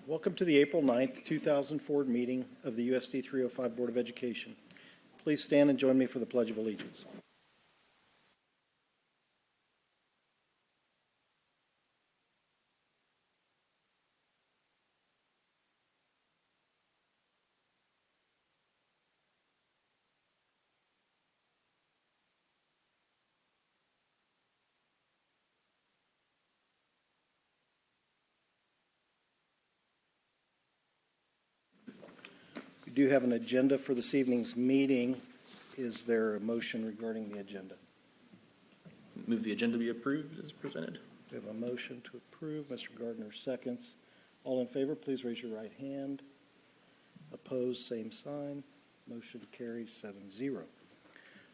Welcome to the April 9th, 2004 meeting of the USD 305 Board of Education. Please stand and join me for the Pledge of Allegiance. We do have an agenda for this evening's meeting. Is there a motion regarding the agenda? Move the agenda be approved as presented. We have a motion to approve. Mr. Gardner seconds. All in favor, please raise your right hand. Opposed, same sign. Motion carries 7-0.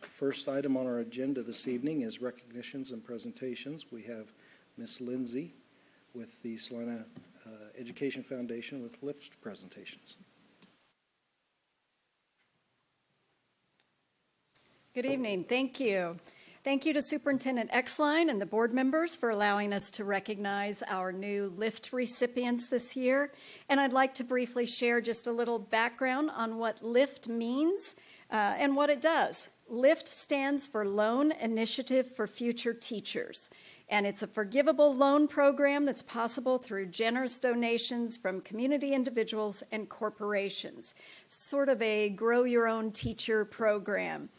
First item on our agenda this evening is recognitions and presentations. We have Ms. Lindsay with the Salina Education Foundation with lift presentations. Good evening. Thank you. Thank you to Superintendent Exline and the board members for allowing us to recognize our new LIFT recipients this year. And I'd like to briefly share just a little background on what LIFT means and what it does. LIFT stands for Loan Initiative for Future Teachers. And it's a forgivable loan program that's possible through generous donations from community individuals and corporations. Sort of a grow your own teacher program.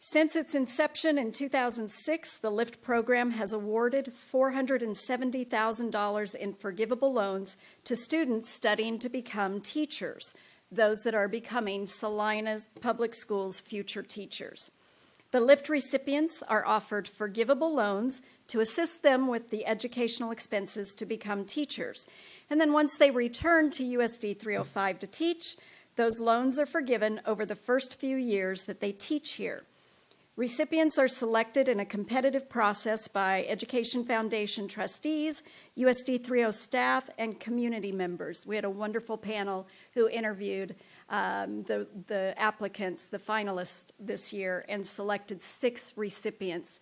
Since its inception in 2006, the LIFT program has awarded $470,000 in forgivable loans to students studying to become teachers, those that are becoming Salina Public Schools' future teachers. The LIFT recipients are offered forgivable loans to assist them with the educational expenses to become teachers. And then once they return to USD 305 to teach, those loans are forgiven over the first few years that they teach here. Recipients are selected in a competitive process by Education Foundation trustees, USD 30 staff, and community members. We had a wonderful panel who interviewed the applicants, the finalists this year, and selected 6 recipients.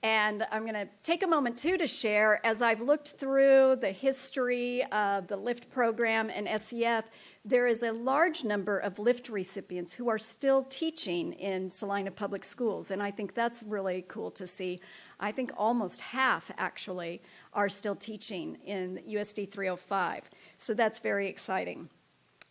And I'm going to take a moment, too, to share, as I've looked through the history of the LIFT program and SEF, there is a large number of LIFT recipients who are still teaching in Salina Public Schools, and I think that's really cool to see. I think almost half, actually, are still teaching in USD 305, so that's very exciting.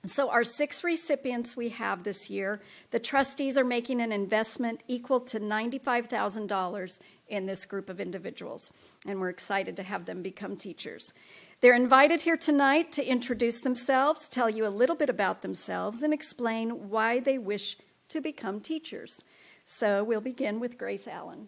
So our 6 recipients we have this year, the trustees are making an investment equal to $95,000 in this group of individuals, and we're excited to have them become teachers. They're invited here tonight to introduce themselves, tell you a little bit about themselves, and explain why they wish to become teachers. So we'll begin with Grace Allen.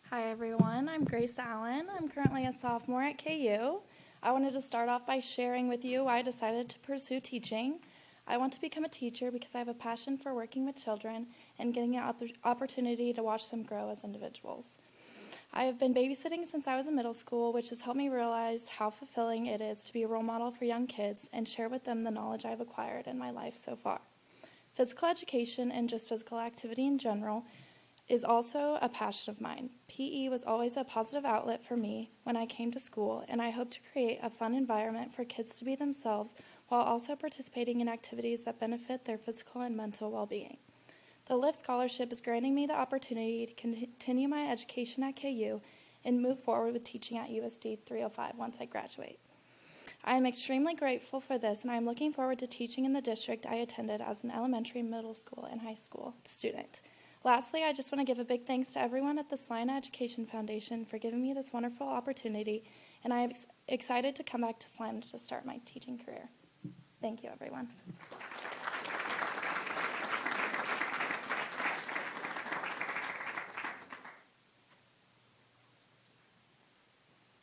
Hi everyone, I'm Grace Allen. I'm currently a sophomore at KU. I wanted to start off by sharing with you why I decided to pursue teaching. I want to become a teacher because I have a passion for working with children and getting an opportunity to watch them grow as individuals. I have been babysitting since I was in middle school, which has helped me realize how fulfilling it is to be a role model for young kids and share with them the knowledge I've acquired in my life so far. Physical education and just physical activity in general is also a passion of mine. PE was always a positive outlet for me when I came to school, and I hope to create a fun environment for kids to be themselves while also participating in activities that benefit their physical and mental well-being. The LIFT Scholarship is granting me the opportunity to continue my education at KU and move forward with teaching at USD 305 once I graduate. I am extremely grateful for this, and I am looking forward to teaching in the district I attended as an elementary, middle school, and high school student. Lastly, I just want to give a big thanks to everyone at the Salina Education Foundation for giving me this wonderful opportunity, and I am excited to come back to Salina to start my teaching career. Thank you, everyone.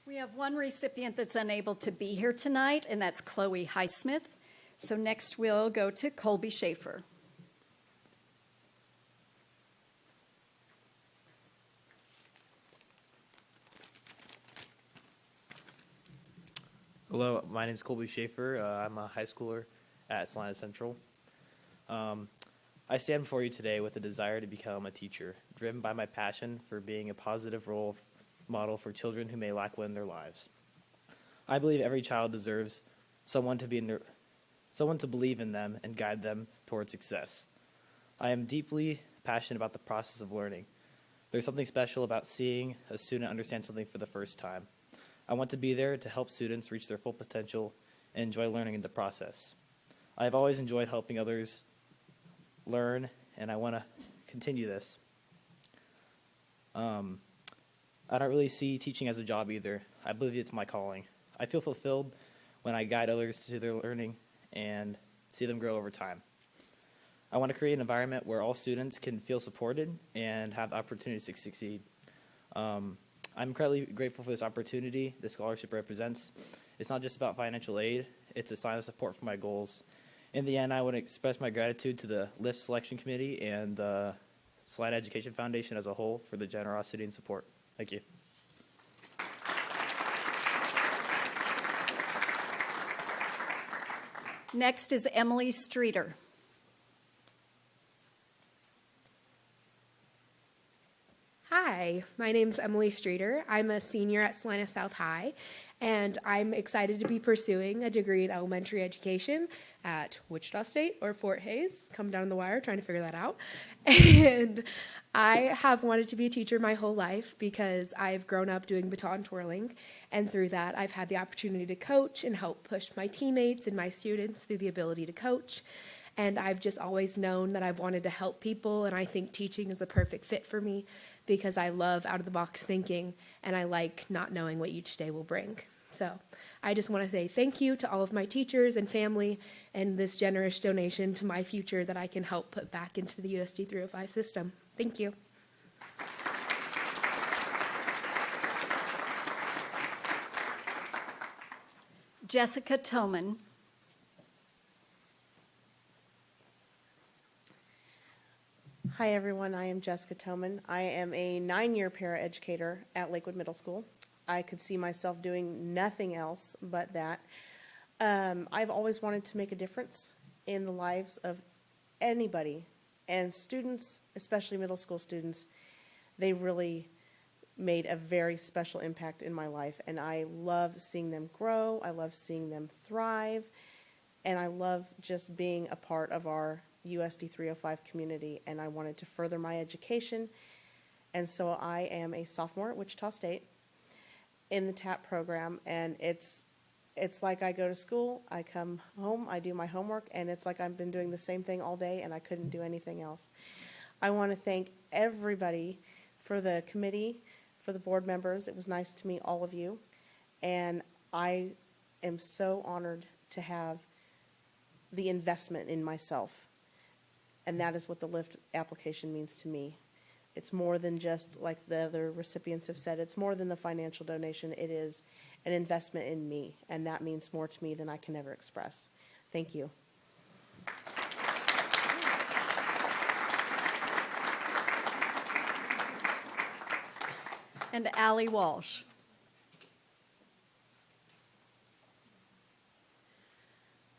We have one recipient that's unable to be here tonight, and that's Chloe Highsmith. So next we'll go to Colby Schaefer. Hello, my name is Colby Schaefer. I'm a high schooler at Salina Central. I stand before you today with a desire to become a teacher, driven by my passion for being a positive role model for children who may lack one in their lives. I believe every child deserves someone to believe in them and guide them toward success. I am deeply passionate about the process of learning. There's something special about seeing a student understand something for the first time. I want to be there to help students reach their full potential and enjoy learning in the process. I have always enjoyed helping others learn, and I want to continue this. I don't really see teaching as a job either. I believe it's my calling. I feel fulfilled when I guide others to their learning and see them grow over time. I want to create an environment where all students can feel supported and have the opportunity to succeed. I'm incredibly grateful for this opportunity this scholarship represents. It's not just about financial aid, it's a sign of support for my goals. In the end, I want to express my gratitude to the LIFT Selection Committee and the Salina Education Foundation as a whole for the generosity and support. Thank you. Next is Emily Streeter. Hi, my name's Emily Streeter. I'm a senior at Salina South High, and I'm excited to be pursuing a degree in elementary education at Wichita State or Fort Hays. Come down the wire trying to figure that out. And I have wanted to be a teacher my whole life because I've grown up doing baton twirling, and through that I've had the opportunity to coach and help push my teammates and my students through the ability to coach. And I've just always known that I've wanted to help people, and I think teaching is the perfect fit for me because I love out-of-the-box thinking, and I like not knowing what each day will bring. So I just want to say thank you to all of my teachers and family and this generous donation to my future that I can help put back into the USD 305 system. Thank you. Jessica Toman. Hi everyone, I am Jessica Toman. I am a 9-year paraeducator at Lakewood Middle School. I could see myself doing nothing else but that. I've always wanted to make a difference in the lives of anybody, and students, especially middle school students, they really made a very special impact in my life, and I love seeing them grow, I love seeing them thrive, and I love just being a part of our USD 305 community, and I wanted to further my education, and so I am a sophomore at Wichita State in the TAP program, and it's like I go to school, I come home, I do my homework, and it's like I've been doing the same thing all day and I couldn't do anything else. I want to thank everybody for the committee, for the board members. It was nice to meet all of you, and I am so honored to have the investment in myself. And that is what the LIFT application means to me. It's more than just, like the other recipients have said, it's more than the financial donation. It is an investment in me, and that means more to me than I can ever express. Thank you. And Allie Walsh.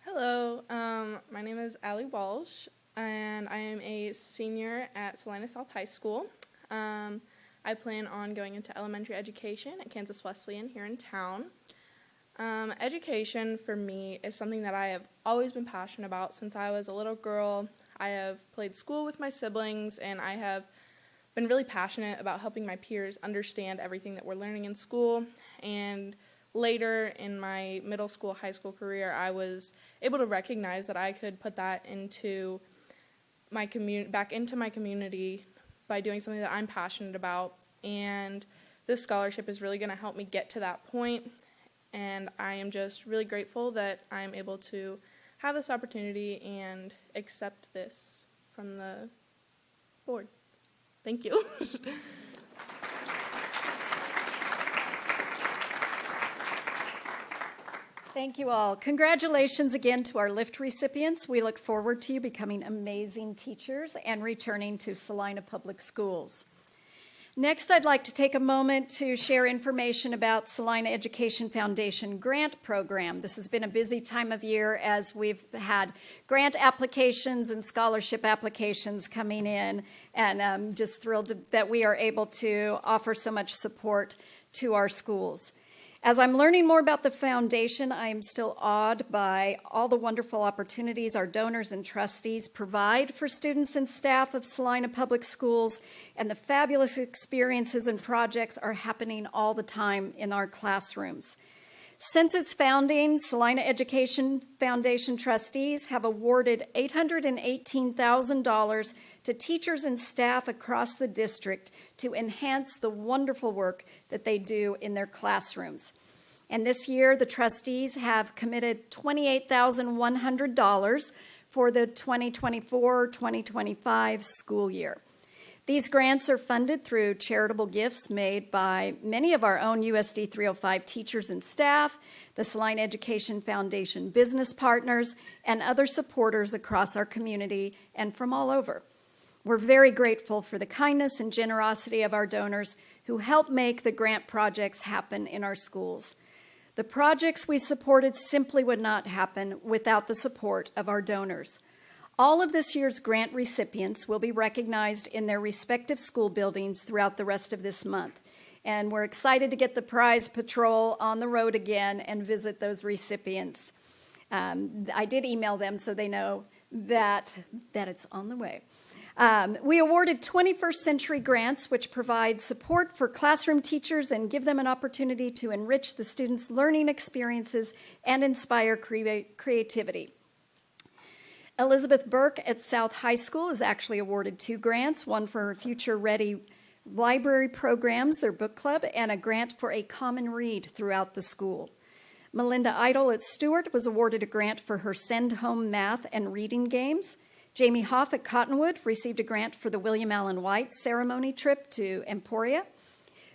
Hello, my name is Allie Walsh, and I am a senior at Salina South High School. I plan on going into elementary education at Kansas Wesleyan here in town. Education for me is something that I have always been passionate about since I was a little girl. I have played school with my siblings, and I have been really passionate about helping my peers understand everything that we're learning in school. And later in my middle school, high school career, I was able to recognize that I could put that into my back into my community by doing something that I'm passionate about. And this scholarship is really going to help me get to that point. And I am just really grateful that I'm able to have this opportunity and accept this from the board. Thank you. Thank you all. Congratulations again to our LIFT recipients. We look forward to you becoming amazing teachers and returning to Salina Public Schools. Next, I'd like to take a moment to share information about Salina Education Foundation grant program. This has been a busy time of year as we've had grant applications and scholarship applications coming in, and I'm just thrilled that we are able to offer so much support to our schools. As I'm learning more about the foundation, I am still awed by all the wonderful opportunities our donors and trustees provide for students and staff of Salina Public Schools, and the fabulous experiences and projects are happening all the time in our classrooms. Since its founding, Salina Education Foundation trustees have awarded $818,000 to teachers and staff across the district to enhance the wonderful work that they do in their classrooms. And this year, the trustees have committed $28,100 for the 2024-2025 school year. These grants are funded through charitable gifts made by many of our own USD 305 teachers and staff, the Salina Education Foundation business partners, and other supporters across our community and from all over. We're very grateful for the kindness and generosity of our donors who help make the grant projects happen in our schools. The projects we supported simply would not happen without the support of our donors. All of this year's grant recipients will be recognized in their respective school buildings throughout the rest of this month. And we're excited to get the prize patrol on the road again and visit those recipients. I did email them so they know that it's on the way. We awarded 21st Century Grants, which provide support for classroom teachers and give them an opportunity to enrich the students' learning experiences and inspire creativity. Elizabeth Burke at South High School is actually awarded 2 grants, one for Future Ready library programs, their book club, and a grant for a common read throughout the school. Melinda Idle at Stewart was awarded a grant for her Send Home math and reading games. Jamie Hoff at Cottonwood received a grant for the William Allen White ceremony trip to Emporia.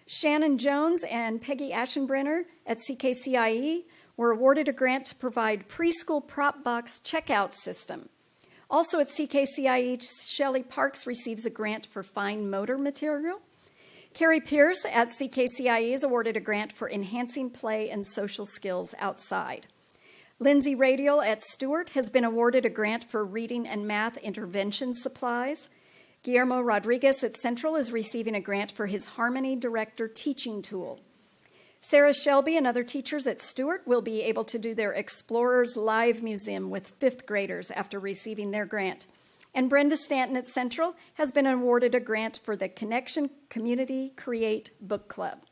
Shannon Jones and Peggy Aschenbrenner at CKCIE were awarded a grant to provide preschool prop box checkout system. Also at CKCIE, Shelley Parks receives a grant for fine motor material. Carrie Pierce at CKCIE is awarded a grant for enhancing play and social skills outside. Lindsay Radial at Stewart has been awarded a grant for reading and math intervention supplies. Guillermo Rodriguez at Central is receiving a grant for his Harmony Director teaching tool. Sarah Shelby and other teachers at Stewart will be able to do their Explorers Live Museum with 5th graders after receiving their grant. And Brenda Stanton at Central has been awarded a grant for the Connection Community Create Book Club.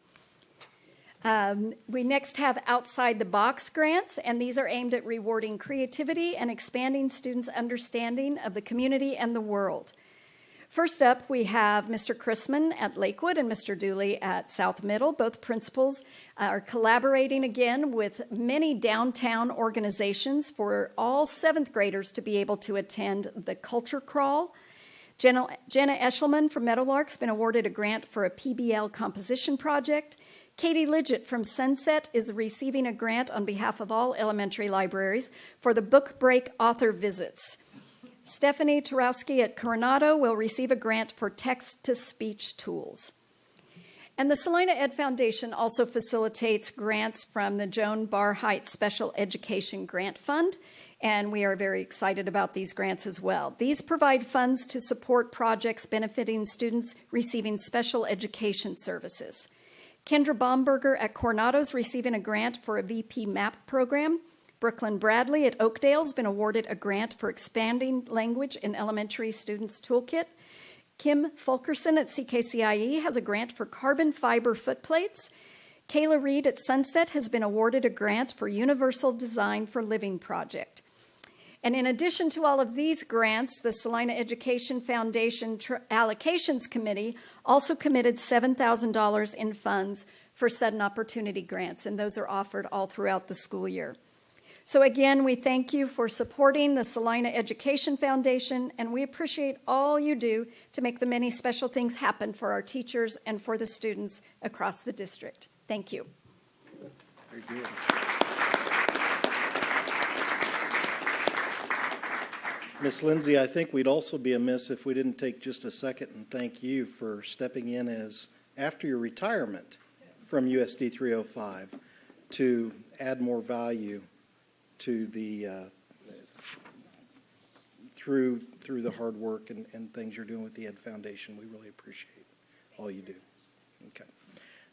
We next have Outside the Box grants, and these are aimed at rewarding creativity and expanding students' understanding of the community and the world. First up, we have Mr. Chrisman at Lakewood and Mr. Dooley at South Middle. Both principals are collaborating again with many downtown organizations for all 7th graders to be able to attend the Culture Crawl. Jenna Eshelman from Meadowlark's been awarded a grant for a PBL composition project. Katie Lidgett from Sunset is receiving a grant on behalf of all elementary libraries for the Book Break author visits. Stephanie Tarowski at Coronado will receive a grant for text-to-speech tools. And the Salina Ed Foundation also facilitates grants from the Joan Barheit Special Education Grant Fund, and we are very excited about these grants as well. These provide funds to support projects benefiting students receiving special education services. Kendra Baumberger at Coronado is receiving a grant for a VP MAP program. Brooklyn Bradley at Oakdale has been awarded a grant for expanding language in elementary students' toolkit. Kim Fulkerson at CKCIE has a grant for carbon fiber footplates. Kayla Reed at Sunset has been awarded a grant for Universal Design for Living project. And in addition to all of these grants, the Salina Education Foundation Allocations Committee also committed $7,000 in funds for sudden opportunity grants, and those are offered all throughout the school year. So again, we thank you for supporting the Salina Education Foundation, and we appreciate all you do to make the many special things happen for our teachers and for the students across the district. Thank you. Very good. Miss Lindsay, I think we'd also be amiss if we didn't take just a second and thank you for stepping in as, after your retirement from USD 305, to add more value to the, through the hard work and things you're doing with the Ed Foundation. We really appreciate all you do. Okay.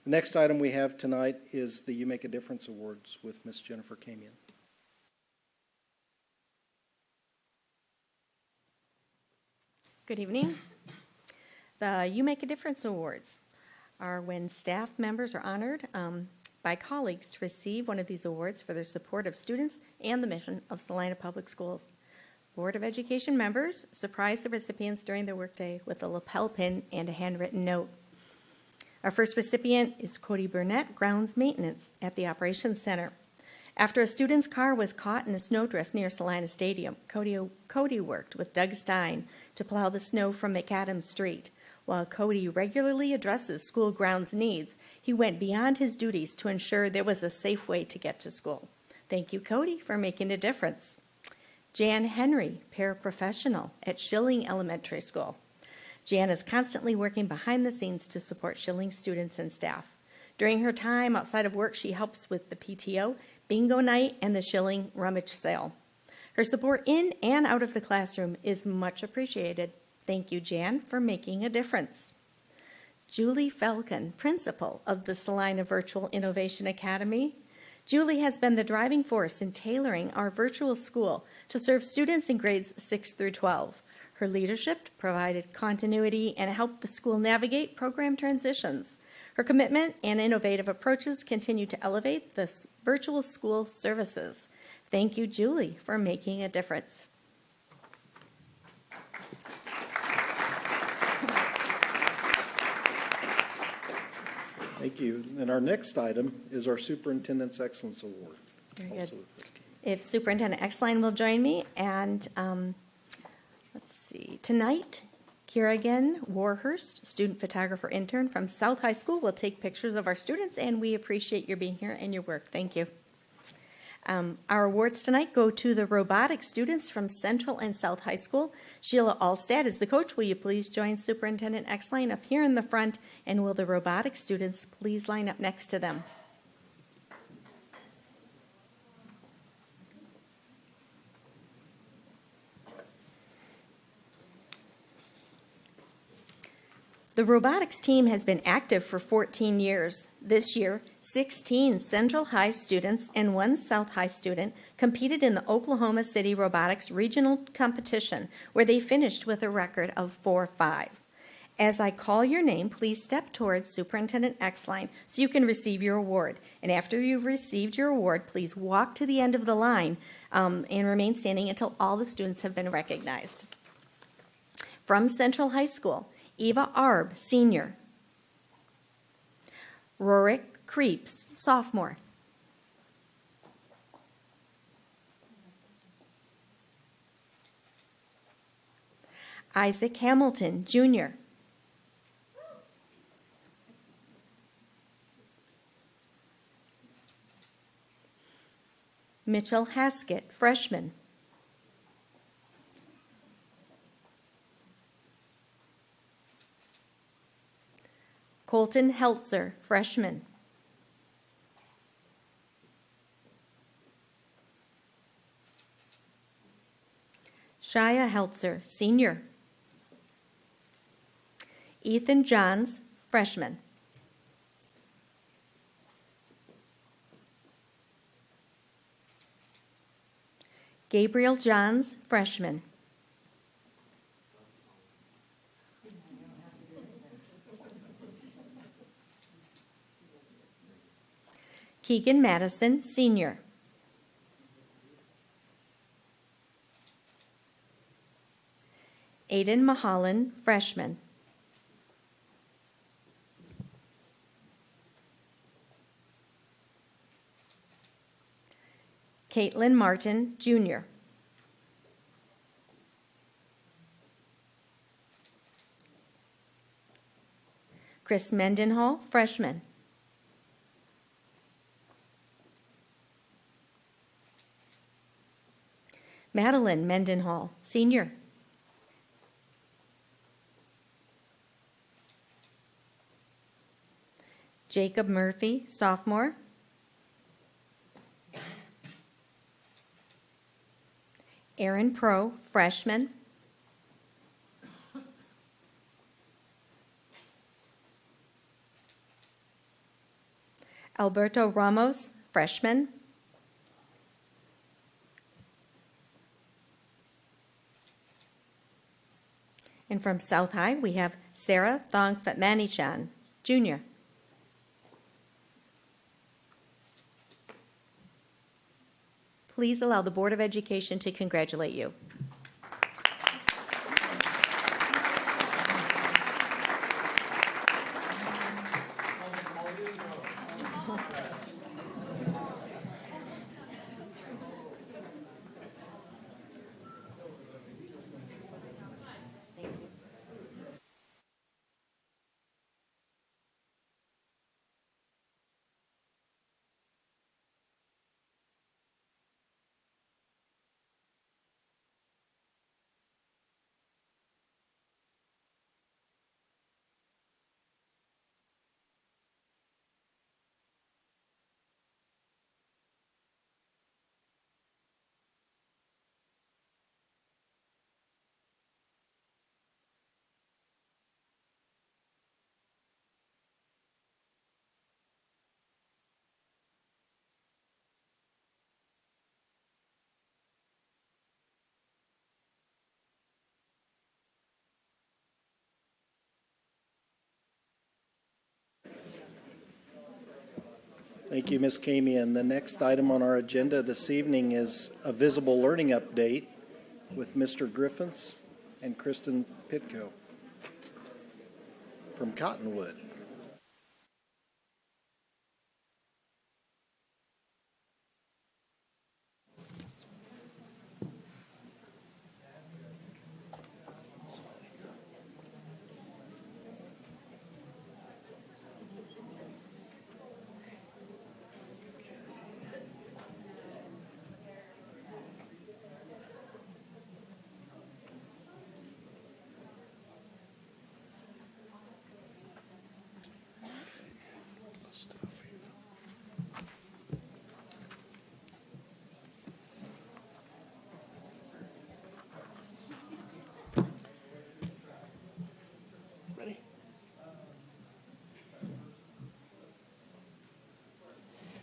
The next item we have tonight is the You Make a Difference Awards with Miss Jennifer Camion. Good evening. The You Make a Difference Awards are when staff members are honored by colleagues to receive one of these awards for their support of students and the mission of Salina Public Schools. Board of Education members surprise the recipients during their workday with a lapel pin and a handwritten note. Our first recipient is Cody Burnett, Grounds Maintenance at the Operations Center. After a student's car was caught in a snowdrift near Salina Stadium, Cody worked with Doug Stein to plow the snow from McAdams Street. While Cody regularly addresses school grounds needs, he went beyond his duties to ensure there was a safe way to get to school. Thank you, Cody, for making a difference. Jan Henry, paraprofessional at Schilling Elementary School. Jan is constantly working behind the scenes to support Schilling students and staff. During her time outside of work, she helps with the PTO, bingo night, and the Schilling rummage sale. Her support in and out of the classroom is much appreciated. Thank you, Jan, for making a difference. Julie Falcon, principal of the Salina Virtual Innovation Academy. Julie has been the driving force in tailoring our virtual school to serve students in grades 6 through 12. Her leadership provided continuity and helped the school navigate program transitions. Her commitment and innovative approaches continue to elevate the virtual school services. Thank you, Julie, for making a difference. Thank you. And our next item is our Superintendent's Excellence Award. Very also good. with Ms. Camion. If Superintendent Exline will join me, and let's see, tonight, Kiragan Warhurst, student photographer intern from South High School, will take pictures of our students, and we appreciate your being here and your work. Thank you. Our awards tonight go to the robotics students from Central and South High School. Sheila Allstad is the coach. Will you please join Superintendent Exline up here in the front, and will the robotics students please line up next to them? The robotics team has been active for 14 years. This year, 16 Central High students and 1 South High student competed in the Oklahoma City Robotics Regional Competition, where they finished with a record of 4-5. As I call your name, please step towards Superintendent Exline so you can receive your award. And after you've received your award, please walk to the end of the line and remain standing until all the students have been recognized. From Central High School, Eva Arb, senior. Rorik Creeps, sophomore. Isaac Hamilton, junior. Mitchell Haskett, freshman. Colton Heltzer, freshman. Shia Heltzer, senior. Ethan Johns, freshman. Gabriel Johns, freshman. Keegan Madison, senior. Aiden Mahalan, freshman. Caitlin Martin, junior. Chris Mendenhall, freshman. Madeline Mendenhall, senior. Jacob Murphy, sophomore. Aaron Pro, freshman. Alberto Ramos, freshman. And from South High, we have Sarah Thong Fatmanichan, junior. Please allow the Board of Education to congratulate you. Thank you, Ms. Kamian. The next item on our agenda this evening is a visible learning update with Mr. Griffiths and Kristen Pitko from Cottonwood.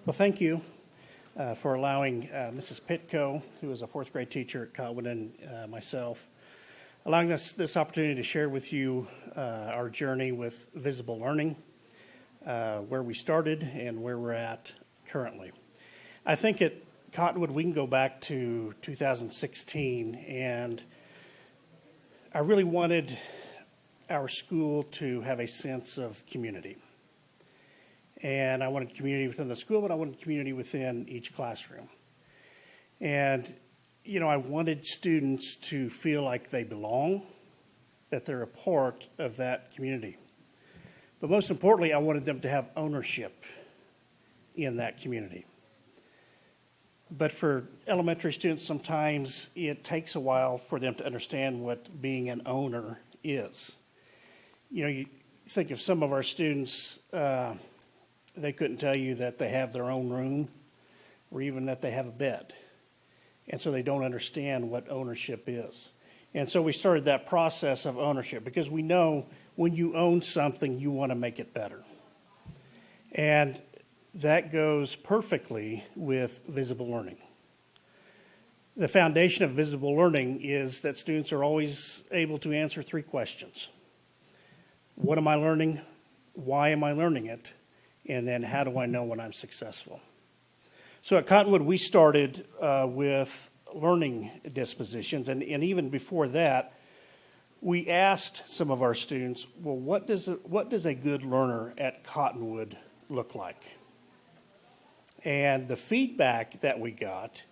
Well, thank you for allowing Mrs. Pitko, who is a fourth grade teacher at Cottonwood, and myself, allowing us this opportunity to share with you our journey with visible learning, where we started and where we're at currently. I think at Cottonwood we can go back to 2016, and I really wanted our school to have a sense of community. And I wanted community within the school, but I wanted community within each classroom. And, you know, I wanted students to feel like they belong, that they're a part of that community. But most importantly, I wanted them to have ownership in that community. But for elementary students, sometimes it takes a while for them to understand what being an owner is. You know, you think of some of our students, they couldn't tell you that they have their own room or even that they have a bed. And so they don't understand what ownership is. And so we started that process of ownership because we know when you own something, you want to make it better. And that goes perfectly with visible learning. The foundation of visible learning is that students are always able to answer three questions. What am I learning? Why am I learning it? And then how do I know when I'm successful? So at Cottonwood, we started with learning dispositions. And even before that, we asked some of our students, well, what does a good learner at Cottonwood look like? And the feedback that we got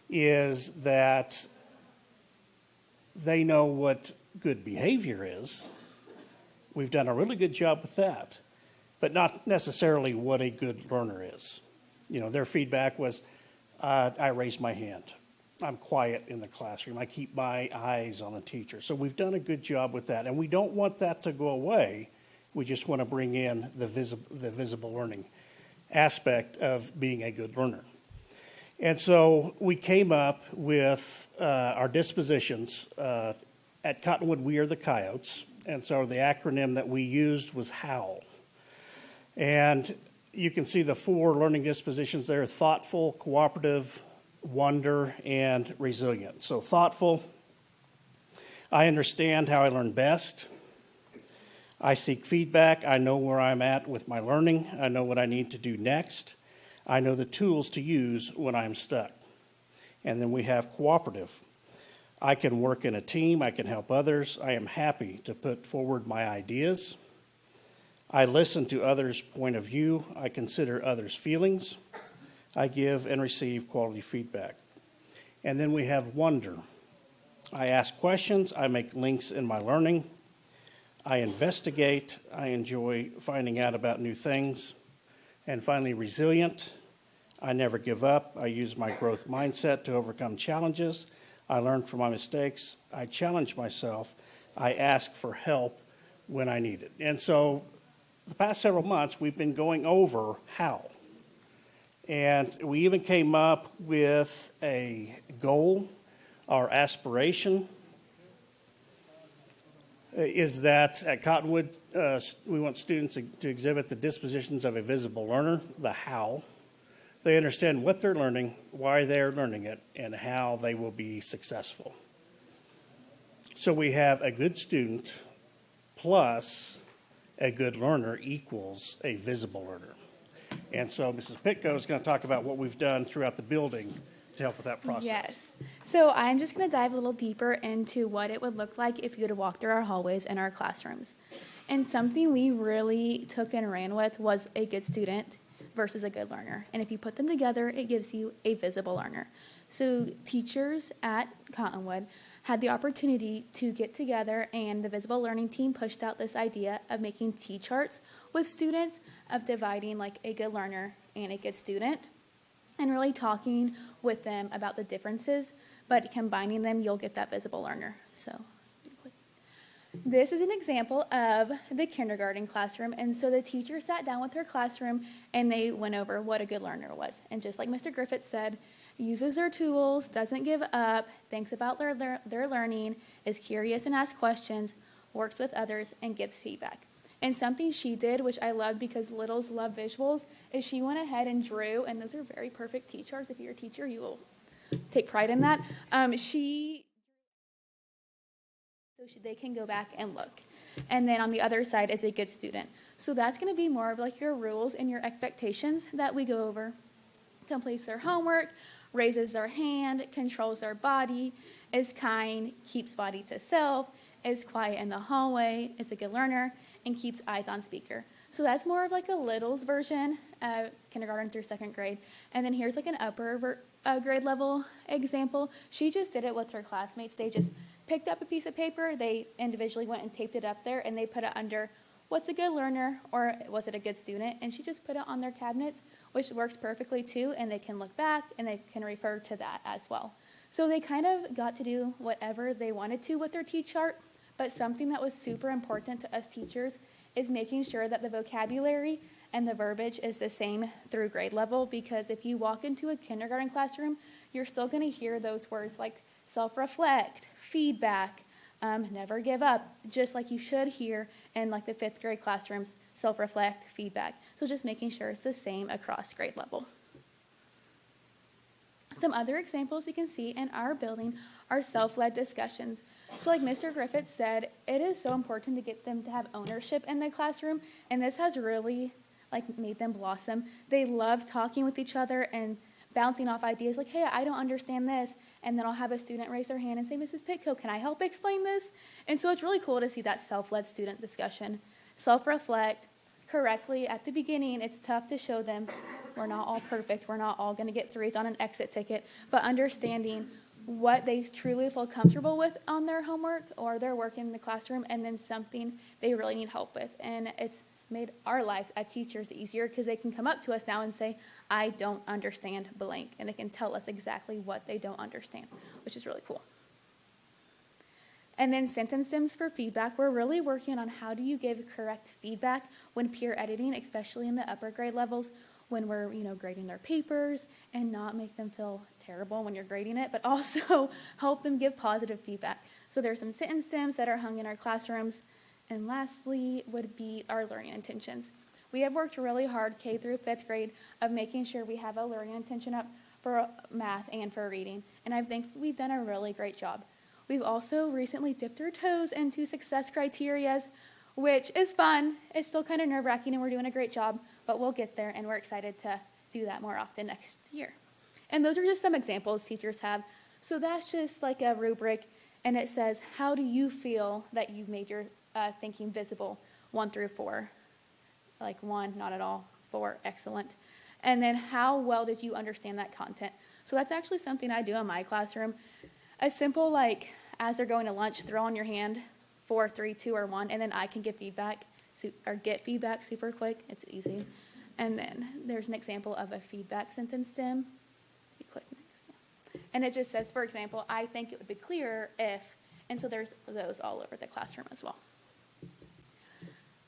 is that they know what good behavior is. We've done a really good job with that, but not necessarily what a good learner is. You know, their feedback was, I raised my hand. I'm quiet in the classroom. I keep my eyes on the teacher. So we've done a good job with that, and we don't want that to go away. We just want to bring in the visible learning aspect of being a good learner. And so we came up with our dispositions. At Cottonwood, we are the Coyotes, and so the acronym that we used was HOWL. And you can see the 4 learning dispositions there: thoughtful, cooperative, wonder, and resilient. So thoughtful, I understand how I learn best. I seek feedback. I know where I'm at with my learning. I know what I need to do next. I know the tools to use when I'm stuck. And then we have cooperative. I can work in a team. I can help others. I am happy to put forward my ideas. I listen to others' point of view. I consider others' feelings. I give and receive quality feedback. And then we have wonder. I ask questions. I make links in my learning. I investigate. I enjoy finding out about new things. And finally, resilient. I never give up. I use my growth mindset to overcome challenges. I learn from my mistakes. I challenge myself. I ask for help when I need it. And so the past several months, we've been going over how. And we even came up with a goal. Our aspiration is that at Cottonwood, we want students to exhibit the dispositions of a visible learner, the how. They understand what they're learning, why they're learning it, and how they will be successful. So we have a good student plus a good learner equals a visible learner. And so Mrs. Pitko is going to talk about what we've done throughout the building to help with that process. Yes. So I'm just going to dive a little deeper into what it would look like if you were to walk through our hallways and our classrooms. And something we really took and ran with was a good student versus a good learner. And if you put them together, it gives you a visible learner. So teachers at Cottonwood had the opportunity to get together, and the visible learning team pushed out this idea of making T-charts with students, of dividing like a good learner and a good student, and really talking with them about the differences, but combining them, you'll get that visible learner. So this is an example of the kindergarten classroom, and so the teacher sat down with her classroom and they went over what a good learner was. And just like Mr. Griffith said, uses their tools, doesn't give up, thinks about their learning, is curious and asks questions, works with others, and gives feedback. And something she did, which I loved because littles love visuals, is she went ahead and drew, and those are very perfect T-charts. If you're a teacher, you will take pride in that. They can go back and look. And then on the other side is a good student. So that's going to be more of like your rules and your expectations that we go over. Completes their homework, raises their hand, controls their body, is kind, keeps body to self, is quiet in the hallway, is a good learner, and keeps eyes on speaker. So that's more of like a littles version, kindergarten through second grade. And then here's like an upper grade level example. She just did it with her classmates. They just picked up a piece of paper, they individually went and taped it up there, and they put it under what's a good learner or was it a good student, and she just put it on their cabinets, which works perfectly too, and they can look back and they can refer to that as well. So they kind of got to do whatever they wanted to with their T-chart, but something that was super important to us teachers is making sure that the vocabulary and the verbiage is the same through grade level, because if you walk into a kindergarten classroom, you're still going to hear those words like self-reflect, feedback, never give up, just like you should hear in like the 5th grade classrooms, self-reflect, feedback. So just making sure it's the same across grade level. Some other examples you can see in our building are self-led discussions. So like Mr. Griffith said, it is so important to get them to have ownership in the classroom, and this has really like made them blossom. They love talking with each other and bouncing off ideas like, hey, I don't understand this, and then I'll have a student raise their hand and say, Mrs. Pitko, can I help explain this? And so it's really cool to see that self-led student discussion. Self-reflect correctly at the beginning. It's tough to show them we're not all perfect. We're not all going to get 3s on an exit ticket, but understanding what they truly feel comfortable with on their homework or their work in the classroom, and then something they really need help with. And it's made our lives as teachers easier because they can come up to us now and say, I don't understand blank, and they can tell us exactly what they don't understand, which is really cool. And then sentence stems for feedback. We're really working on how do you give correct feedback when peer editing, especially in the upper grade levels, when we're, grading their papers, and not make them feel terrible when you're grading it, but also help them give positive feedback. So there's some sentence stems that are hung in our classrooms. And lastly would be our learning intentions. We have worked really hard K through 5th grade of making sure we have a learning intention up for math and for reading. And I think we've done a really great job. We've also recently dipped our toes into success criterias, which is fun. It's still kind of nerve-wracking, and we're doing a great job, but we'll get there, and we're excited to do that more often next year. And those are just some examples teachers have. So that's just like a rubric, and it says, how do you feel that you've made your thinking visible? 1 through 4. Like 1, not at all. 4, excellent. And then how well did you understand that content? So that's actually something I do in my classroom. A simple, like, as they're going to lunch, throw on your hand, 4, 3, 2, or 1, and then I can give feedback, or get feedback super quick. It's easy. And then there's an example of a feedback sentence stem. You click next. Yeah. And it just says, for example, I think it would be clearer if, and so there's those all over the classroom as well.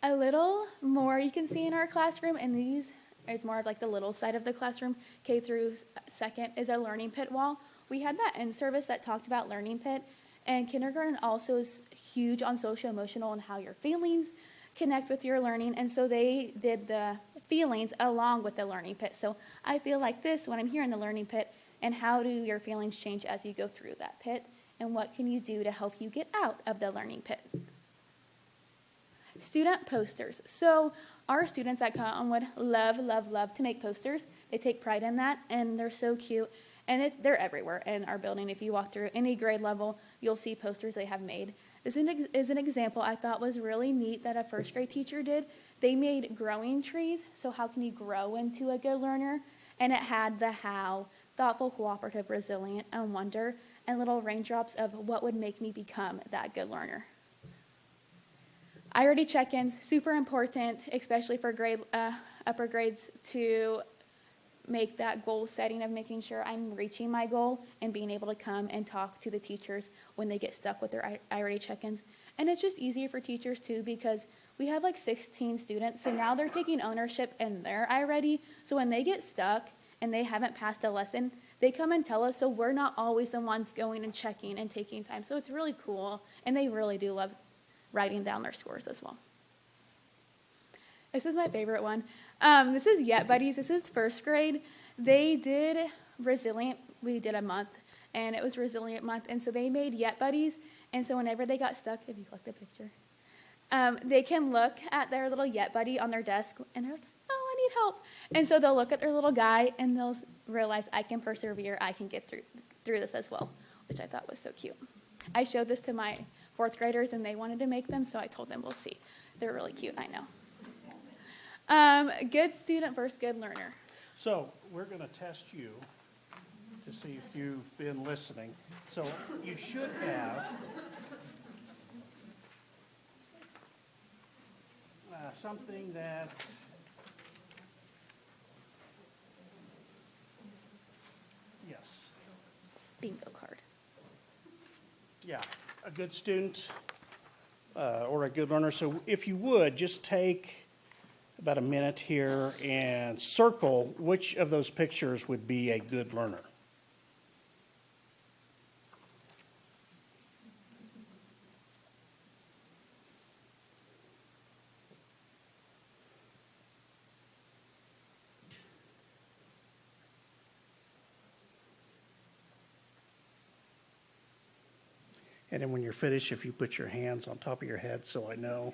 A little more you can see in our classroom, and these is more of like the little side of the classroom, K through 2nd, is our learning pit wall. We had that in service that talked about learning pit, and kindergarten also is huge on social emotional and how your feelings connect with your learning, and so they did the feelings along with the learning pit. So I feel like this when I'm here in the learning pit, and how do your feelings change as you go through that pit, and what can you do to help you get out of the learning pit? Student posters. So our students at Cotton would love, love, love to make posters. They take pride in that, and they're so cute. And they're everywhere in our building. If you walk through any grade level, you'll see posters they have made. This is an example I thought was really neat that a 1st grade teacher did. They made growing trees, so how can you grow into a good learner? And it had the how, thoughtful, cooperative, resilient, and wonder, and little raindrops of what would make me become that good learner. I-ready check-ins, super important, especially for upper grades, to make that goal setting of making sure I'm reaching my goal and being able to come and talk to the teachers when they get stuck with their I-ready check-ins. And it's just easier for teachers too, because we have like 16 students, so now they're taking ownership in their I-ready. So when they get stuck and they haven't passed a lesson, they come and tell us, so we're not always the ones going and checking and taking time. So it's really cool, and they really do love writing down their scores as well. This is my favorite one. This is Yet Buddies. This is 1st grade. They did Resilient. We did a month, and it was Resilient month. And so they made Yet Buddies. And so whenever they got stuck, if you click the picture, they can look at their little Yet Buddy on their desk, and they're like, oh, I need help. And so they'll look at their little guy, and they'll realize, I can persevere. I can get through this as well, which I thought was so cute. I showed this to my 4th graders, and they wanted to make them, so I told them, we'll see. They're really cute, I know. Good student versus good learner. So we're going to test you to see if you've been listening. So you should have something that, yes, Bingo card. yeah, a good student or a good learner. So if you would, just take about a minute here and circle which of those pictures would be a good learner. And then when you're finished, if you put your hands on top of your head so I know.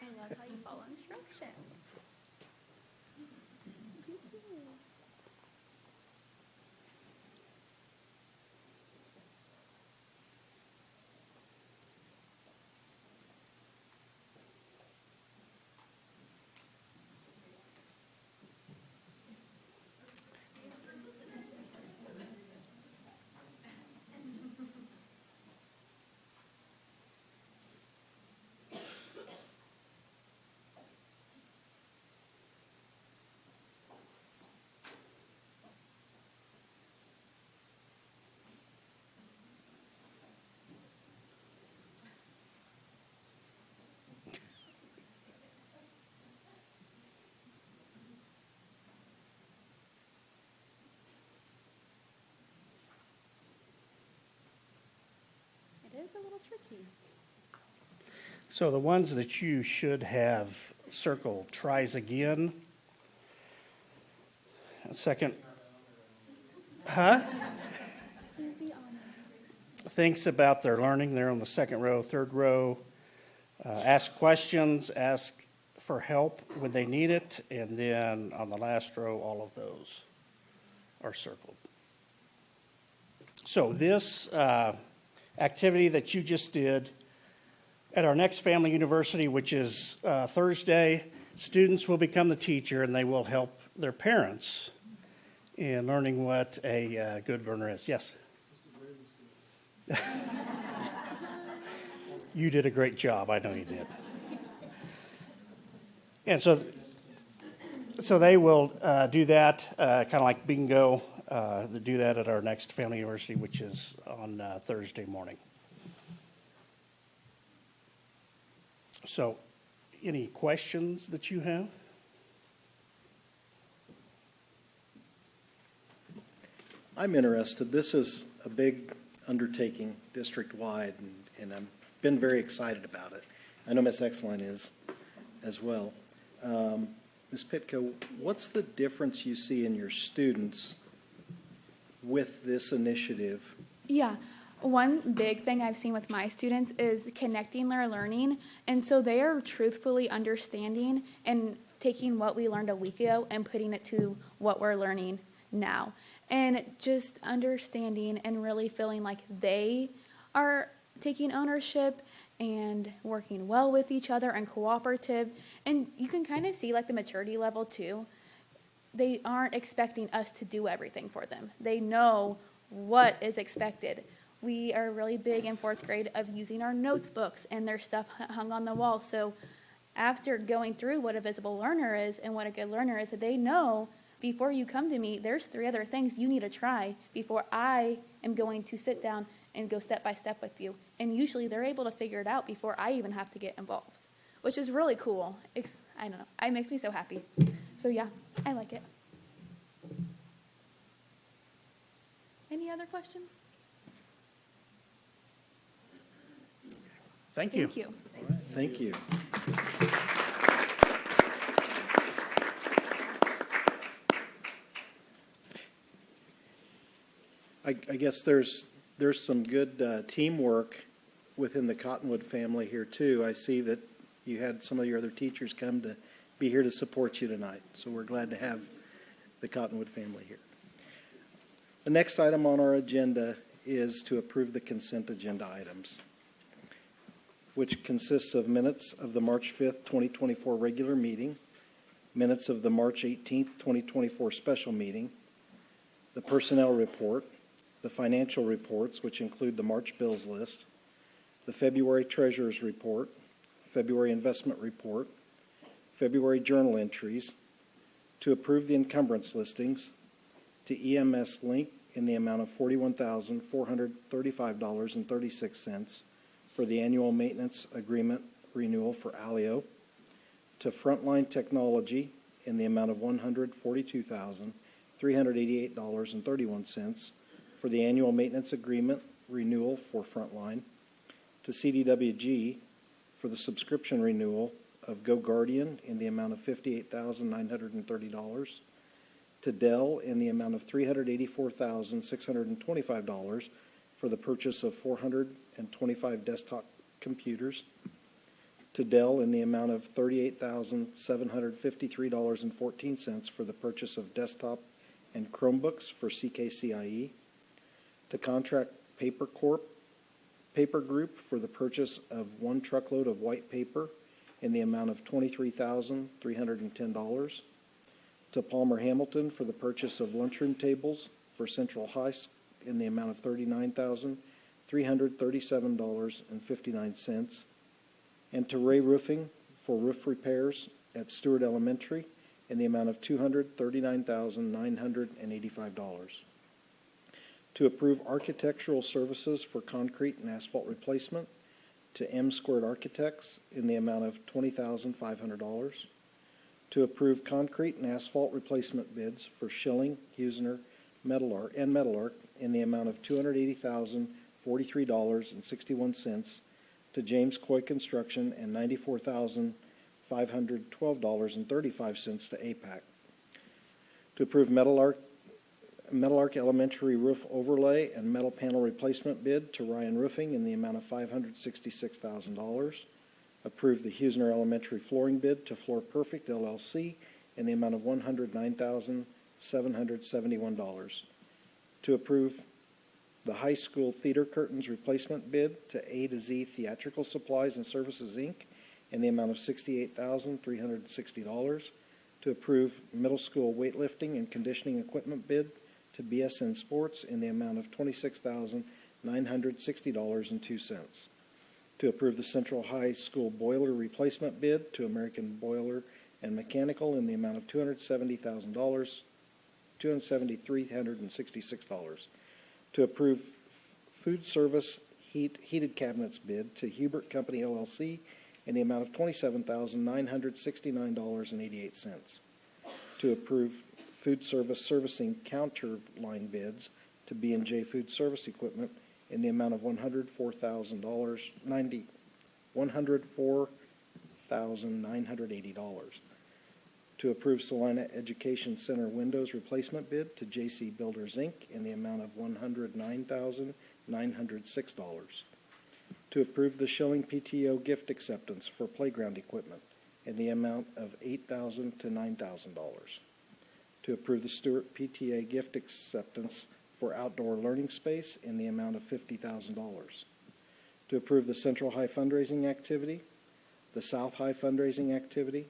I love how you follow instructions. was a little tricky. So the ones that you should have circled, tries again. Second, thinks about their learning, they're on the second row, third row. Ask questions, ask for help when they need it, and then on the last row, all of those are circled. So this activity that you just did at our next Family University, which is Thursday, students will become the teacher and they will help their parents in learning what a good learner is. Yes? You did a great job. I know you did. And so they will do that, kind of like bingo. They do that at our next Family University, which is on Thursday morning. So, any questions that you have? I'm interested. This is a big undertaking district-wide, and I've been very excited about it. I know Ms. Exline is as well. Ms. Pitko, what's the difference you see in your students with this initiative? Yeah. One big thing I've seen with my students is connecting their learning. And so they are truthfully understanding and taking what we learned a week ago and putting it to what we're learning now. And just understanding and really feeling like they are taking ownership and working well with each other and cooperative. And you can kind of see like the maturity level too. They aren't expecting us to do everything for them. They know what is expected. We are really big in fourth grade of using our notes books and their stuff hung on the wall. So after going through what a visible learner is and what a good learner is, they know before you come to me, there's 3 other things you need to try before I am going to sit down and go step by step with you. And usually they're able to figure it out before I even have to get involved, which is really cool. I don't know. It makes me so happy. So yeah, I like it. Any other questions? Thank you. Thank you. All right, thank you. I guess there's some good teamwork within the Cottonwood family here too. I see that you had some of your other teachers come to be here to support you tonight, so we're glad to have the Cottonwood family here. The next item on our agenda is to approve the consent agenda items, which consists of minutes of the March 5th, 2024 regular meeting, minutes of the March 18th, 2024 special meeting, the personnel report, the financial reports, which include the March bills list, the February treasurer's report, February investment report, February journal entries, to approve the encumbrance listings, to EMS Link in the amount of $41,435.36 for the annual maintenance agreement renewal for Alio, to Frontline Technology in the amount of $142,388.31 for the annual maintenance agreement renewal for Frontline, to CDWG for the subscription renewal of Go Guardian in the amount of $58,930, to Dell in the amount of $384,625 for the purchase of 425 desktop computers, to Dell in the amount of $38,753.14 for the purchase of desktop and Chromebooks for CKCIE, to Contract Paper Group for the purchase of 1 truckload of white paper in the amount of $23,310, to Palmer Hamilton for the purchase of lunchroom tables for Central High in the amount of $39,337.59, and to Ray Roofing for roof repairs at Stewart Elementary in the amount of $239,985. To approve architectural services for concrete and asphalt replacement to M Squared Architects in the amount of $20,500. To approve concrete and asphalt replacement bids for Schilling, Husener, Metal Arc in the amount of $280,400 $43.61 to James Coy Construction and $94,512.35 to APAC. To approve Metal Arc Elementary roof overlay and metal panel replacement bid to Ryan Roofing in the amount of $566,000. Approve the Huesner Elementary flooring bid to Floor Perfect LLC in the amount of $109,771. To approve the high school theater curtains replacement bid to A to Z Theatrical Supplies and Services, Inc. in the amount of $68,360. To approve middle school weightlifting and conditioning equipment bid to BSN Sports in the amount of $26,960.02. To approve the Central High School boiler replacement bid to American Boiler and Mechanical in the amount of $273,366. To approve food service heated cabinets bid to Hubert Company LLC in the amount of $27,969.88. To approve food service servicing counter line bids to B&J Food Service Equipment in the amount of $104,980. To approve Salina Education Center windows replacement bid to JC Builders, Inc. in the amount of $109,906. To approve the Schilling PTO gift acceptance for playground equipment in the amount of $8,000 to $9,000. To approve the Stewart PTA gift acceptance for outdoor learning space in the amount of $50,000. To approve the Central High fundraising activity, the South High fundraising activity,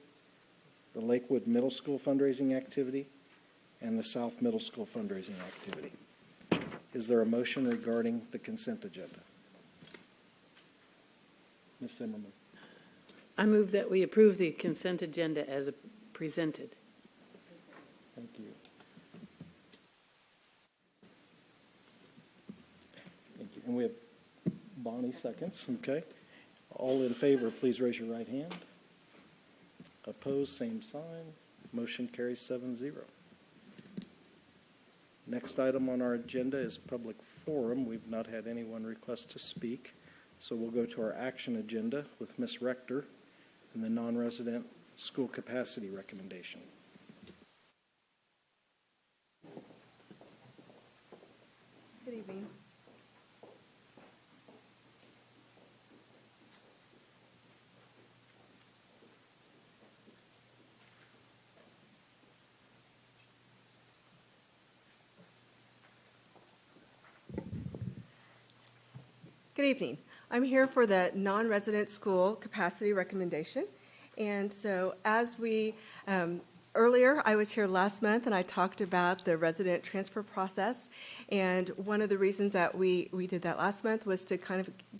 the Lakewood Middle School fundraising activity, and the South Middle School fundraising activity. Is there a motion regarding the consent agenda? Ms. Zimmerman. I move that we approve the consent agenda as presented. Thank you. Thank you. And we have Bonnie seconds, okay? All in favor, please raise your right hand. Opposed, same sign. Motion carries 7-0. Next item on our agenda is public forum. We've not had anyone request to speak, so we'll go to our action agenda with Ms. Rector and the non-resident school capacity recommendation. Good evening. Good evening. I'm here for the non-resident school capacity recommendation. And so as we, earlier, I was here last month and I talked about the resident transfer process. And one of the reasons that we did that last month was to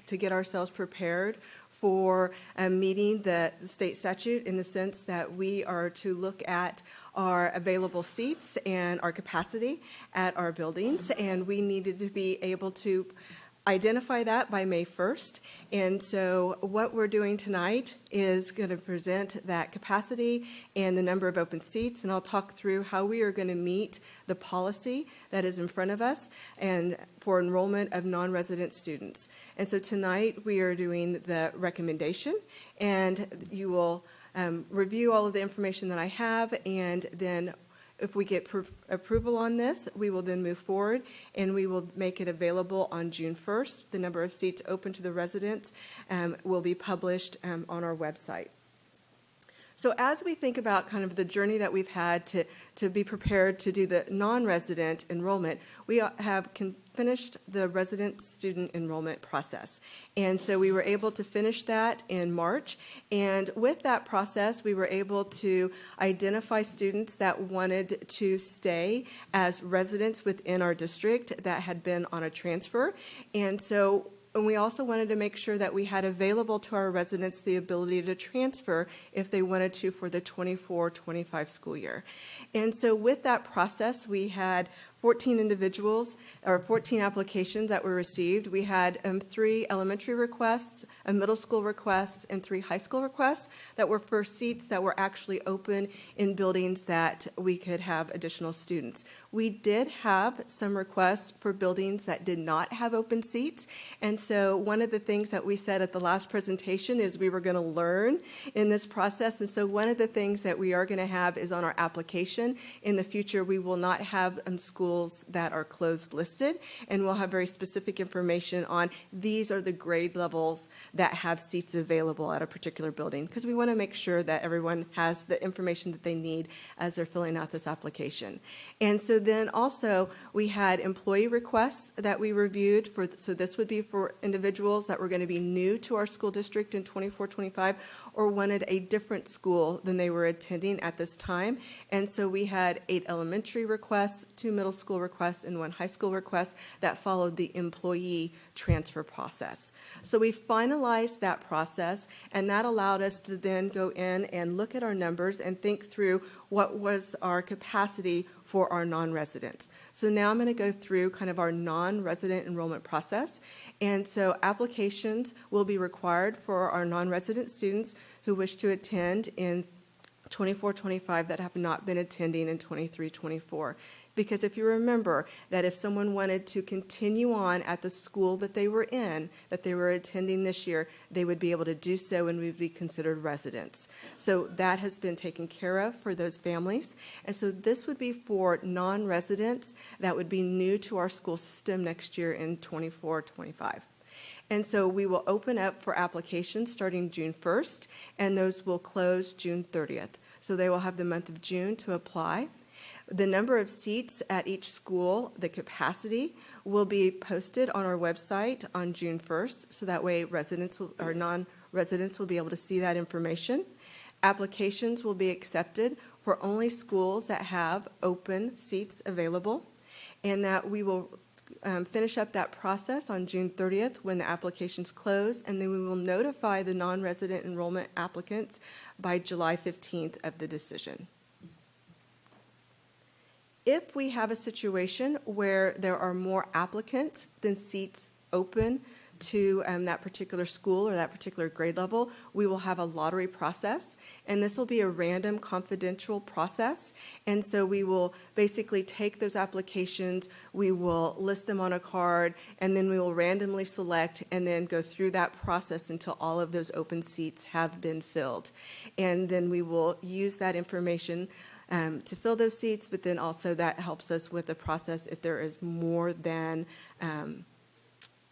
to get ourselves prepared for meeting the state statute, in the sense that we are to look at our available seats and our capacity at our buildings. And we needed to be able to identify that by May 1st. And so what we're doing tonight is going to present that capacity and the number of open seats, and I'll talk through how we are going to meet the policy that is in front of us and for enrollment of non-resident students. And so tonight we are doing the recommendation, and you will review all of the information that I have, and then if we get approval on this, we will then move forward and we will make it available on June 1st. The number of seats open to the residents will be published on our website. So as we think about kind of the journey that we've had to be prepared to do the non-resident enrollment, we have finished the resident student enrollment process. And so we were able to finish that in March. And with that process, we were able to identify students that wanted to stay as residents within our district that had been on a transfer. And we also wanted to make sure that we had available to our residents the ability to transfer if they wanted to for the 24-25 school year. And so with that process, we had 14 individuals, or 14 applications that were received. We had 3 elementary requests, a middle school request, and 3 high school requests that were for seats that were actually open in buildings that we could have additional students. We did have some requests for buildings that did not have open seats, and so one of the things that we said at the last presentation is we were going to learn in this process, and so one of the things that we are going to have is on our application. In the future, we will not have schools that are closed listed, and we'll have very specific information on these are the grade levels that have seats available at a particular building, because we want to make sure that everyone has the information that they need as they're filling out this application. And so then also we had employee requests that we reviewed for, so this would be for individuals that were going to be new to our school district in 24-25 or wanted a different school than they were attending at this time. And so we had 8 elementary requests, 2 middle school requests, and 1 high school request that followed the employee transfer process. So we finalized that process, and that allowed us to then go in and look at our numbers and think through what was our capacity for our non-residents. So now I'm going to go through kind of our non-resident enrollment process. And so applications will be required for our non-resident students who wish to attend in 24-25 that have not been attending in 23-24. Because if you remember that if someone wanted to continue on at the school that they were in, that they were attending this year, they would be able to do so and would be considered residents. So that has been taken care of for those families. And so this would be for non-residents that would be new to our school system next year in 24-25. And so we will open up for applications starting June 1st, and those will close June 30th. So they will have the month of June to apply. The number of seats at each school, the capacity, will be posted on our website on June 1st, so that way residents will, or non-residents will be able to see that information. Applications will be accepted for only schools that have open seats available, and that we will finish up that process on June 30th when the applications close, and then we will notify the non-resident enrollment applicants by July 15th of the decision. If we have a situation where there are more applicants than seats open to that particular school or that particular grade level, we will have a lottery process, and this will be a random confidential process. And so we will basically take those applications, we will list them on a card, and then we will randomly select and then go through that process until all of those open seats have been filled. And then we will use that information to fill those seats, but then also that helps us with the process if there is more than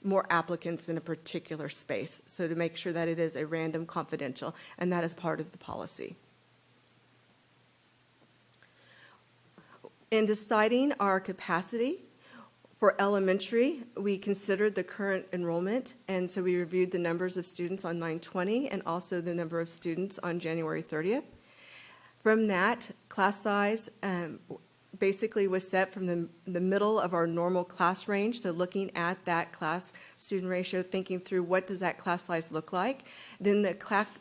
more applicants in a particular space. So to make sure that it is a random confidential, and that is part of the policy. In deciding our capacity for elementary, we considered the current enrollment, and so we reviewed the numbers of students on 9/20 and also the number of students on January 30th. From that, class size basically was set from the middle of our normal class range, so looking at that class student ratio, thinking through what does that class size look like. Then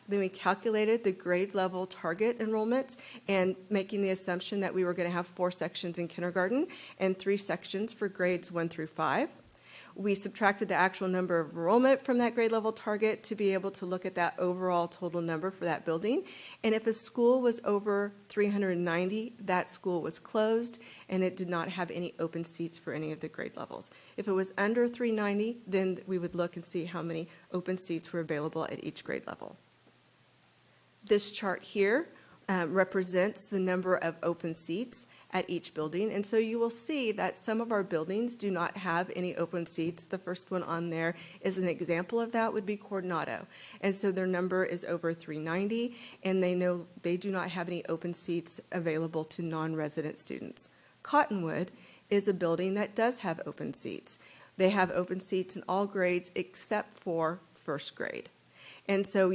we calculated the grade level target enrollments and making the assumption that we were going to have 4 sections in kindergarten and 3 sections for grades 1 through 5. We subtracted the actual number of enrollment from that grade level target to be able to look at that overall total number for that building. And if a school was over 390, that school was closed and it did not have any open seats for any of the grade levels. If it was under 390, then we would look and see how many open seats were available at each grade level. This chart here represents the number of open seats at each building. And so you will see that some of our buildings do not have any open seats. The first one on there is an example of that would be Coronado. And so their number is over 390, and they do not have any open seats available to non-resident students. Cottonwood is a building that does have open seats. They have open seats in all grades except for first grade. And so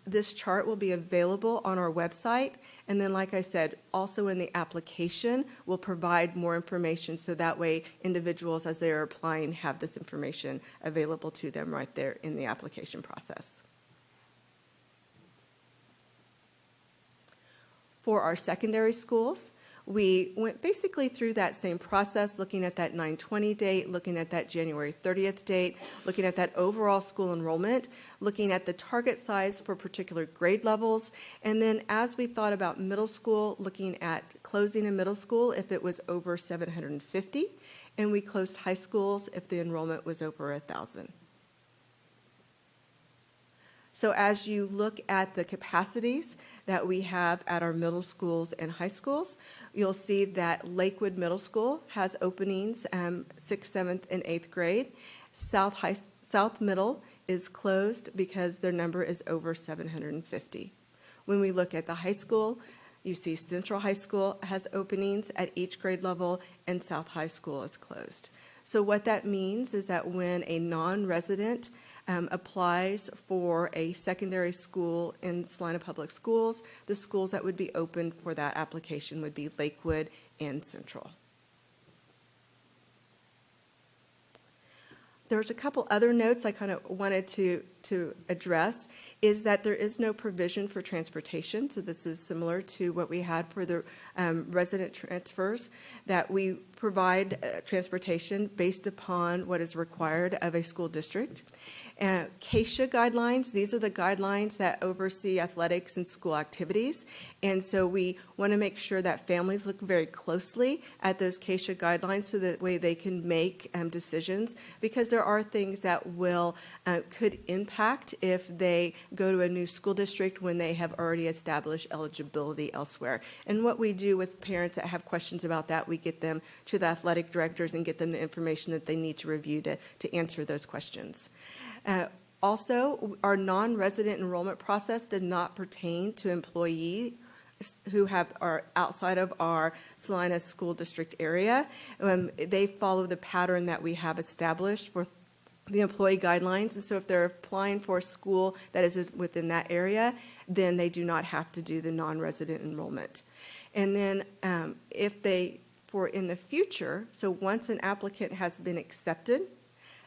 this chart will be available on our website, and then like I said, also in the application we'll provide more information so that way individuals as they are applying have this information available to them right there in the application process. For our secondary schools, we went basically through that same process, looking at that 9/20 date, looking at that January 30th date, looking at that overall school enrollment, looking at the target size for particular grade levels, and then as we thought about middle school, looking at closing in middle school if it was over 750, and we closed high schools if the enrollment was over 1,000. So as you look at the capacities that we have at our middle schools and high schools, you'll see that Lakewood Middle School has openings 6th, 7th, and 8th grade. South Middle is closed because their number is over 750. When we look at the high school, you see Central High School has openings at each grade level, and South High School is closed. So what that means is that when a non-resident applies for a secondary school in Salina Public Schools, the schools that would be open for that application would be Lakewood and Central. There's a couple other notes I kind of wanted to address, is that there is no provision for transportation. So this is similar to what we had for the resident transfers, that we provide transportation based upon what is required of a school district. CASHA guidelines, these are the guidelines that oversee athletics and school activities. And so we want to make sure that families look very closely at those CASHA guidelines so that way they can make decisions, because there are things that will could impact if they go to a new school district when they have already established eligibility elsewhere. And what we do with parents that have questions about that, we get them to the athletic directors and get them the information that they need to review to answer those questions. Also, our non-resident enrollment process did not pertain to employees who are outside of our Salina School District area. They follow the pattern that we have established for the employee guidelines, and so if they're applying for a school that is within that area, then they do not have to do the non-resident enrollment. And then if they, for in the future, so once an applicant has been accepted,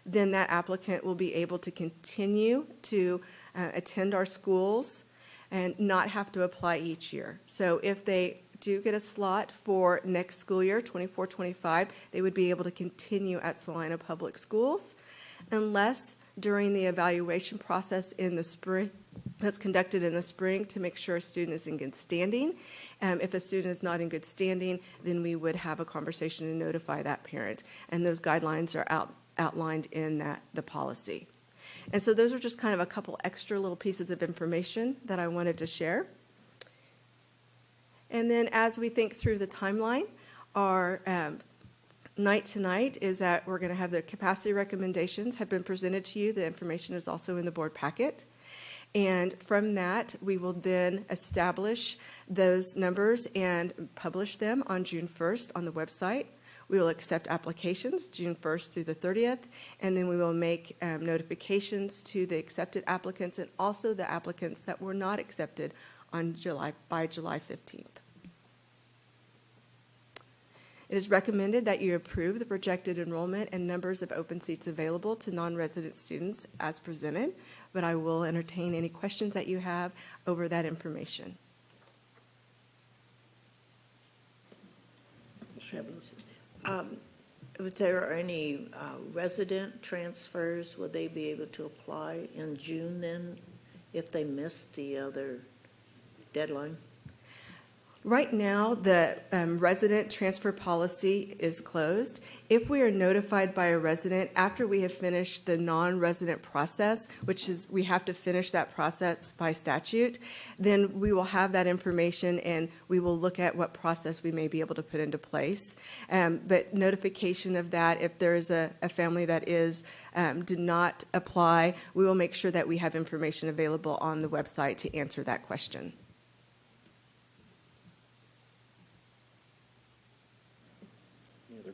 then that applicant will be able to continue to attend our schools and not have to apply each year. So if they do get a slot for next school year, 24-25, they would be able to continue at Salina Public Schools, unless during the evaluation process in the spring, that's conducted in the spring to make sure a student is in good standing. If a student is not in good standing, then we would have a conversation and notify that parent. And those guidelines are outlined in the policy. And so those are just kind of a couple extra little pieces of information that I wanted to share. And then as we think through the timeline, our night tonight is that we're going to have the capacity recommendations have been presented to you. The information is also in the board packet. And from that, we will then establish those numbers and publish them on June 1st on the website. We will accept applications June 1st through the 30th, and then we will make notifications to the accepted applicants and also the applicants that were not accepted on by July 15th. It is recommended that you approve the projected enrollment and numbers of open seats available to non-resident students as presented, but I will entertain any questions that you have over that information. If there are any resident transfers, would they be able to apply in June then, if they missed the other deadline? Right now, the resident transfer policy is closed. If we are notified by a resident after we have finished the non-resident process, which is we have to finish that process by statute, then we will have that information and we will look at what process we may be able to put into place. But notification of that, if there is a family that did not apply, we will make sure that we have information available on the website to answer that question.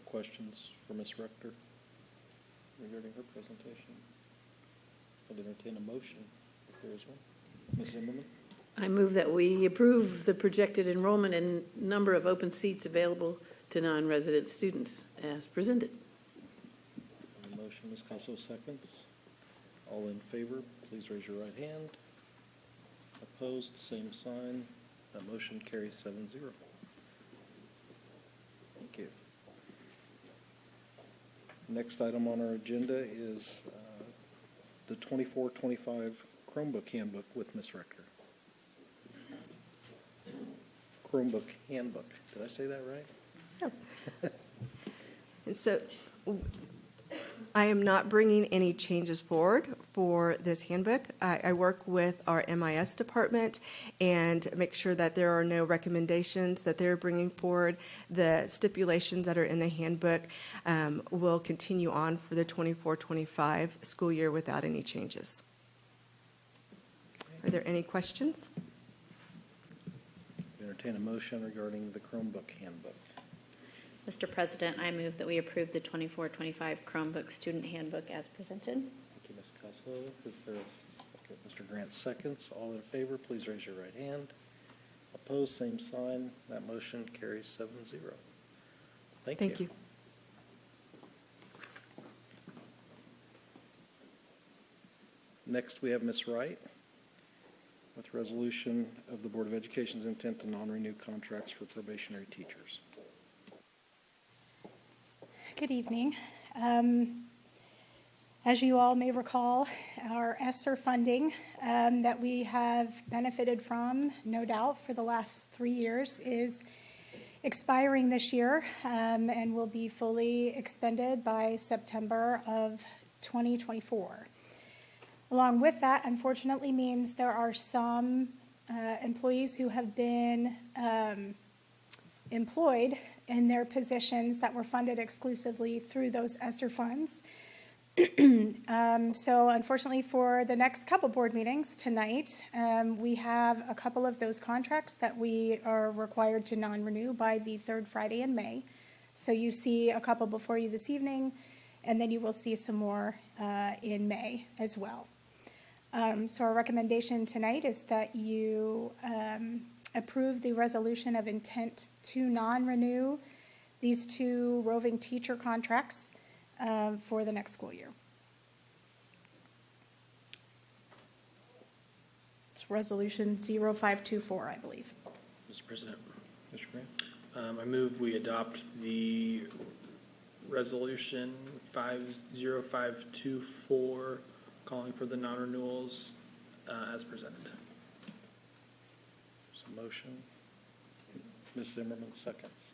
Questions for Ms. Rector regarding her presentation? I'd entertain a motion if there is one. Ms. Zimmerman? I move that we approve the projected enrollment and number of open seats available to non-resident students as presented. The motion, Ms. Casso seconds. All in favor, please raise your right hand. Opposed, same sign. That motion carries 7-0. Thank you. Next item on our agenda is the 24-25 Chromebook handbook with Ms. Rector. Chromebook handbook. Did I say that right? And so I am not bringing any changes forward for this handbook. I work with our MIS department and make sure that there are no recommendations that they're bringing forward. The stipulations that are in the handbook will continue on for the 24-25 school year without any changes. Are there any questions? Entertain a motion regarding the Chromebook handbook. Mr. President, I move that we approve the 24-25 Chromebook Student Handbook as presented. Thank you, Ms. Coslow. Is there a second? Mr. Grant seconds. All in favor, please raise your right hand. Opposed, same sign. That motion carries 7-0. Thank you. Thank you. Next, we have Ms. Wright with resolution of the Board of Education's intent to non-renew contracts for probationary teachers. Good evening. As you all may recall, our ESSER funding that we have benefited from, no doubt, for the last 3 years is expiring this year and will be fully expended by September of 2024. Along with that, unfortunately, means there are some employees who have been employed in their positions that were funded exclusively through those ESSER funds. So unfortunately for the next couple board meetings tonight, we have a couple of those contracts that we are required to non-renew by the third Friday in May. So you see a couple before you this evening, and then you will see some more in May as well. So our recommendation tonight is that you approve the resolution of intent to non-renew these 2 roving teacher contracts for the next school year. It's resolution 0524, I believe. Mr. President, Mr. Grant? I move we adopt the resolution 50524, calling for the non-renewals as presented. There's a motion. Ms. Zimmerman seconds.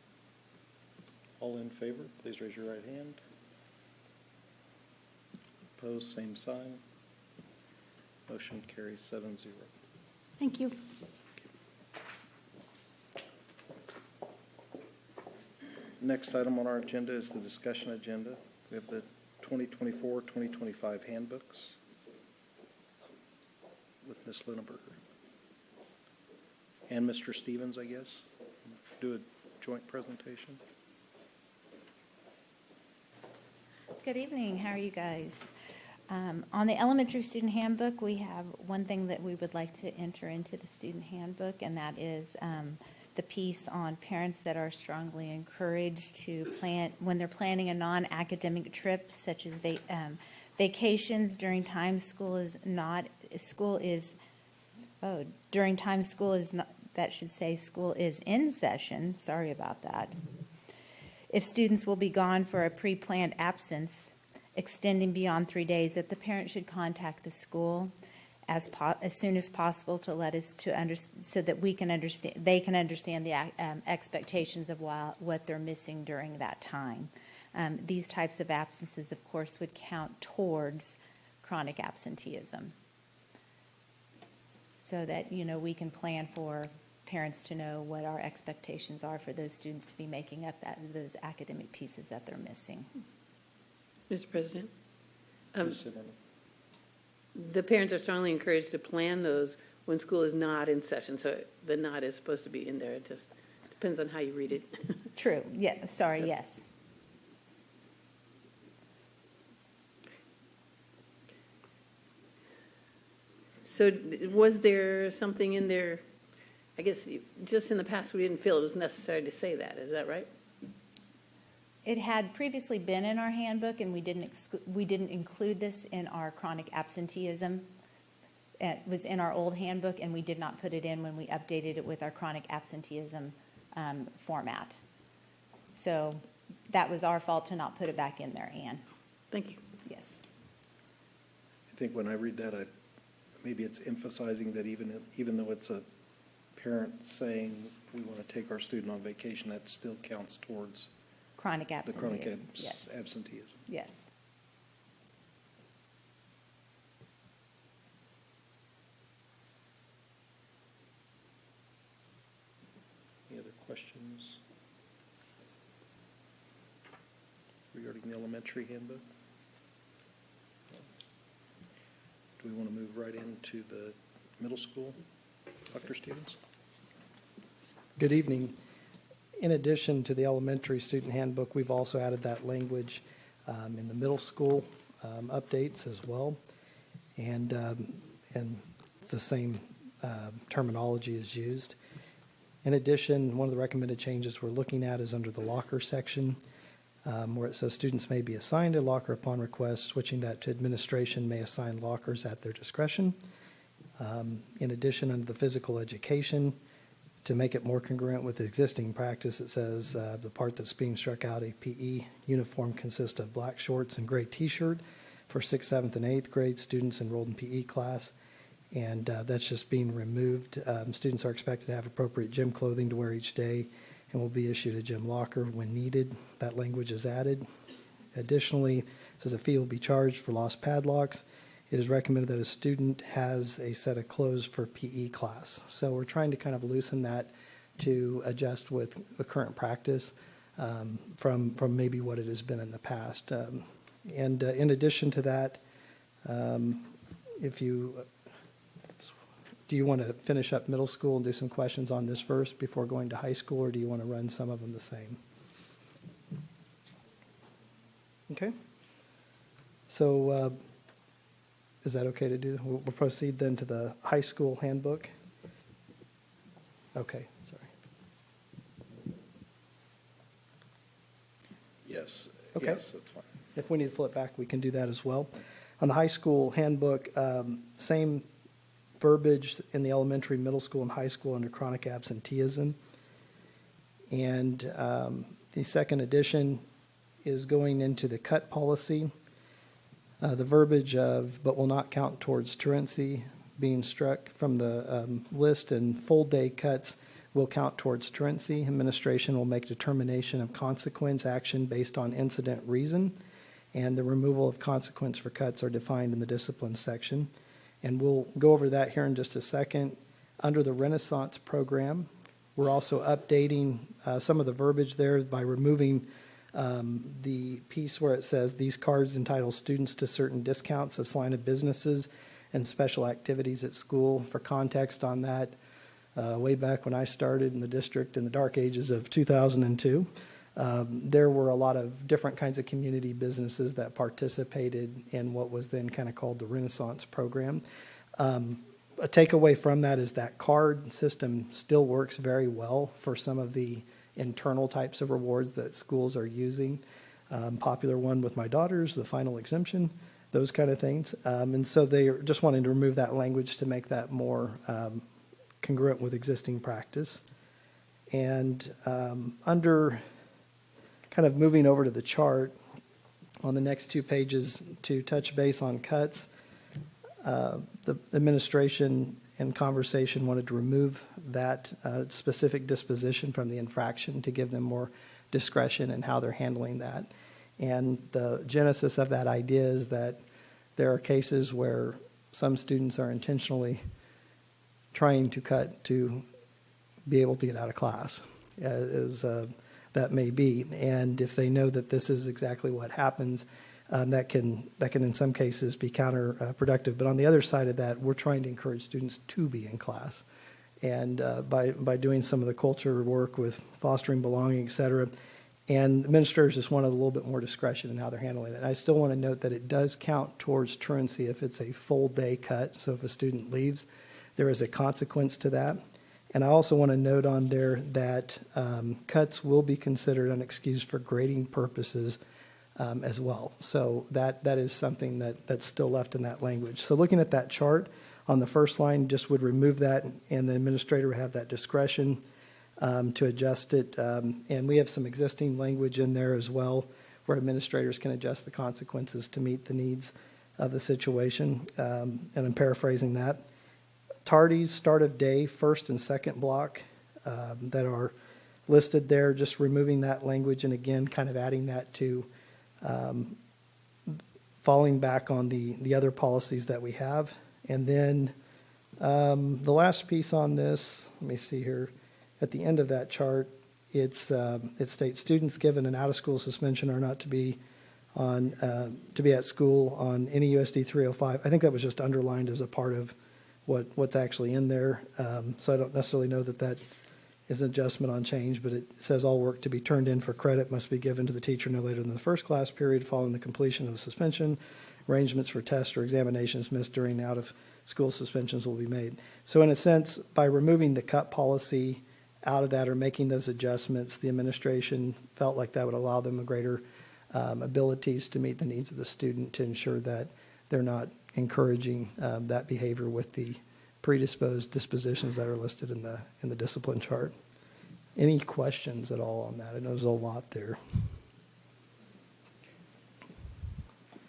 All in favor, please raise your right hand. Opposed, same sign. Motion carries 7-0. Thank you. Next item on our agenda is the discussion agenda. We have the 2024-2025 handbooks with Ms. Lunenberger. And Mr. Stevens, I guess. Do a joint presentation. Good evening. How are you guys? On the elementary student handbook, we have one thing that we would like to enter into the student handbook, and that is the piece on parents that are strongly encouraged to plan when they're planning a non-academic trip, such as vacations during time school is not that should say school is in session. Sorry about that. If students will be gone for a pre-planned absence extending beyond 3 days, that the parent should contact the school as soon as possible to let us so that we can understand, they can understand the expectations of what they're missing during that time. These types of absences, of course, would count towards chronic absenteeism, so that we can plan for parents to know what our expectations are for those students to be making up those academic pieces that they're missing. Mr. President? Ms. Zimmerman. The parents are strongly encouraged to plan those when school is not in session, so the not is supposed to be in there. It just depends on how you read it. True. Yeah. Sorry. So. Yes. So was there something in there, I guess just in the past we didn't feel it was necessary to say that, is that right? It had previously been in our handbook, and we didn't include this in our chronic absenteeism. It was in our old handbook, and we did not put it in when we updated it with our chronic absenteeism format. So that was our fault to not put it back in there, Ann. Thank you. Yes. I think when I read that, maybe it's emphasizing that even though it's a parent saying we want to take our student on vacation, that still counts towards Chronic the chronic absenteeism. Yes. absenteeism. Yes. Any other questions regarding the elementary handbook? Do we want to move right into the middle school? Dr. Stevens? Good evening. In addition to the elementary student handbook, we've also added that language in the middle school updates as well. And the same terminology is used. In addition, one of the recommended changes we're looking at is under the locker section, where it says students may be assigned a locker upon request, switching that to administration may assign lockers at their discretion. In addition, under the physical education, to make it more congruent with the existing practice, it says the part that's being struck out, a PE uniform consists of black shorts and gray T-shirt for 6th, 7th, and 8th grade students enrolled in PE class. And that's just being removed. Students are expected to have appropriate gym clothing to wear each day and will be issued a gym locker when needed. That language is added. Additionally, it says a fee will be charged for lost padlocks. It is recommended that a student has a set of clothes for PE class. So we're trying to kind of loosen that to adjust with the current practice from maybe what it has been in the past. And in addition to that, do you want to finish up middle school and do some questions on this first before going to high school, or do you want to run some of them the same? Okay. So is that okay to do? We'll proceed then to the high school handbook. Okay, sorry. Yes. Okay. Yes, that's fine. If we need to flip back, we can do that as well. On the high school handbook, same verbiage in the elementary, middle school, and high school under chronic absenteeism. And the second edition is going into the cut policy. The verbiage of "but will not count towards truancy" being struck from the list, and full day cuts will count towards truancy. Administration will make determination of consequence action based on incident reason, and the removal of consequence for cuts are defined in the discipline section. And we'll go over that here in just a second. Under the Renaissance program, we're also updating some of the verbiage there by removing the piece where it says these cards entitle students to certain discounts of line of businesses and special activities at school. For context on that, way back when I started in the district in the dark ages of 2002, there were a lot of different kinds of community businesses that participated in what was then kind of called the Renaissance program. A takeaway from that is that card system still works very well for some of the internal types of rewards that schools are using. Popular one with my daughters, the final exemption, those kind of things. And so they are just wanting to remove that language to make that more congruent with existing practice. And under kind of moving over to the chart on the next 2 pages to touch base on cuts, the administration in conversation wanted to remove that specific disposition from the infraction to give them more discretion in how they're handling that. And the genesis of that idea is that there are cases where some students are intentionally trying to cut to be able to get out of class, as that may be. And if they know that this is exactly what happens, that can in some cases be counterproductive. But on the other side of that, we're trying to encourage students to be in class. And by doing some of the culture work with fostering belonging, et cetera, and administrators just wanted a little bit more discretion in how they're handling it. And I still want to note that it does count towards truancy if it's a full day cut. So if a student leaves, there is a consequence to that. And I also want to note on there that cuts will be considered unexcused for grading purposes as well. So that is something that's still left in that language. So looking at that chart on the first line, just would remove that, and the administrator would have that discretion. to adjust it. And we have some existing language in there as well where administrators can adjust the consequences to meet the needs of the situation. And I'm paraphrasing that. Tardies, start of day, first and second block that are listed there, just removing that language and again, kind of adding that to falling back on the other policies that we have. And then the last piece on this, let me see here, at the end of that chart, it states students given an out-of-school suspension are not to be at school on any USD 305. I think that was just underlined as a part of what's actually in there. So I don't necessarily know that is an adjustment on change, but it says all work to be turned in for credit must be given to the teacher no later than the first class period following the completion of the suspension. Arrangements for tests or examinations missed during out-of-school suspensions will be made. So in a sense, by removing the cut policy out of that or making those adjustments, the administration felt like that would allow them a greater abilities to meet the needs of the student to ensure that they're not encouraging that behavior with the predisposed dispositions that are listed in the discipline chart. Any questions at all on that? I know there's a lot there.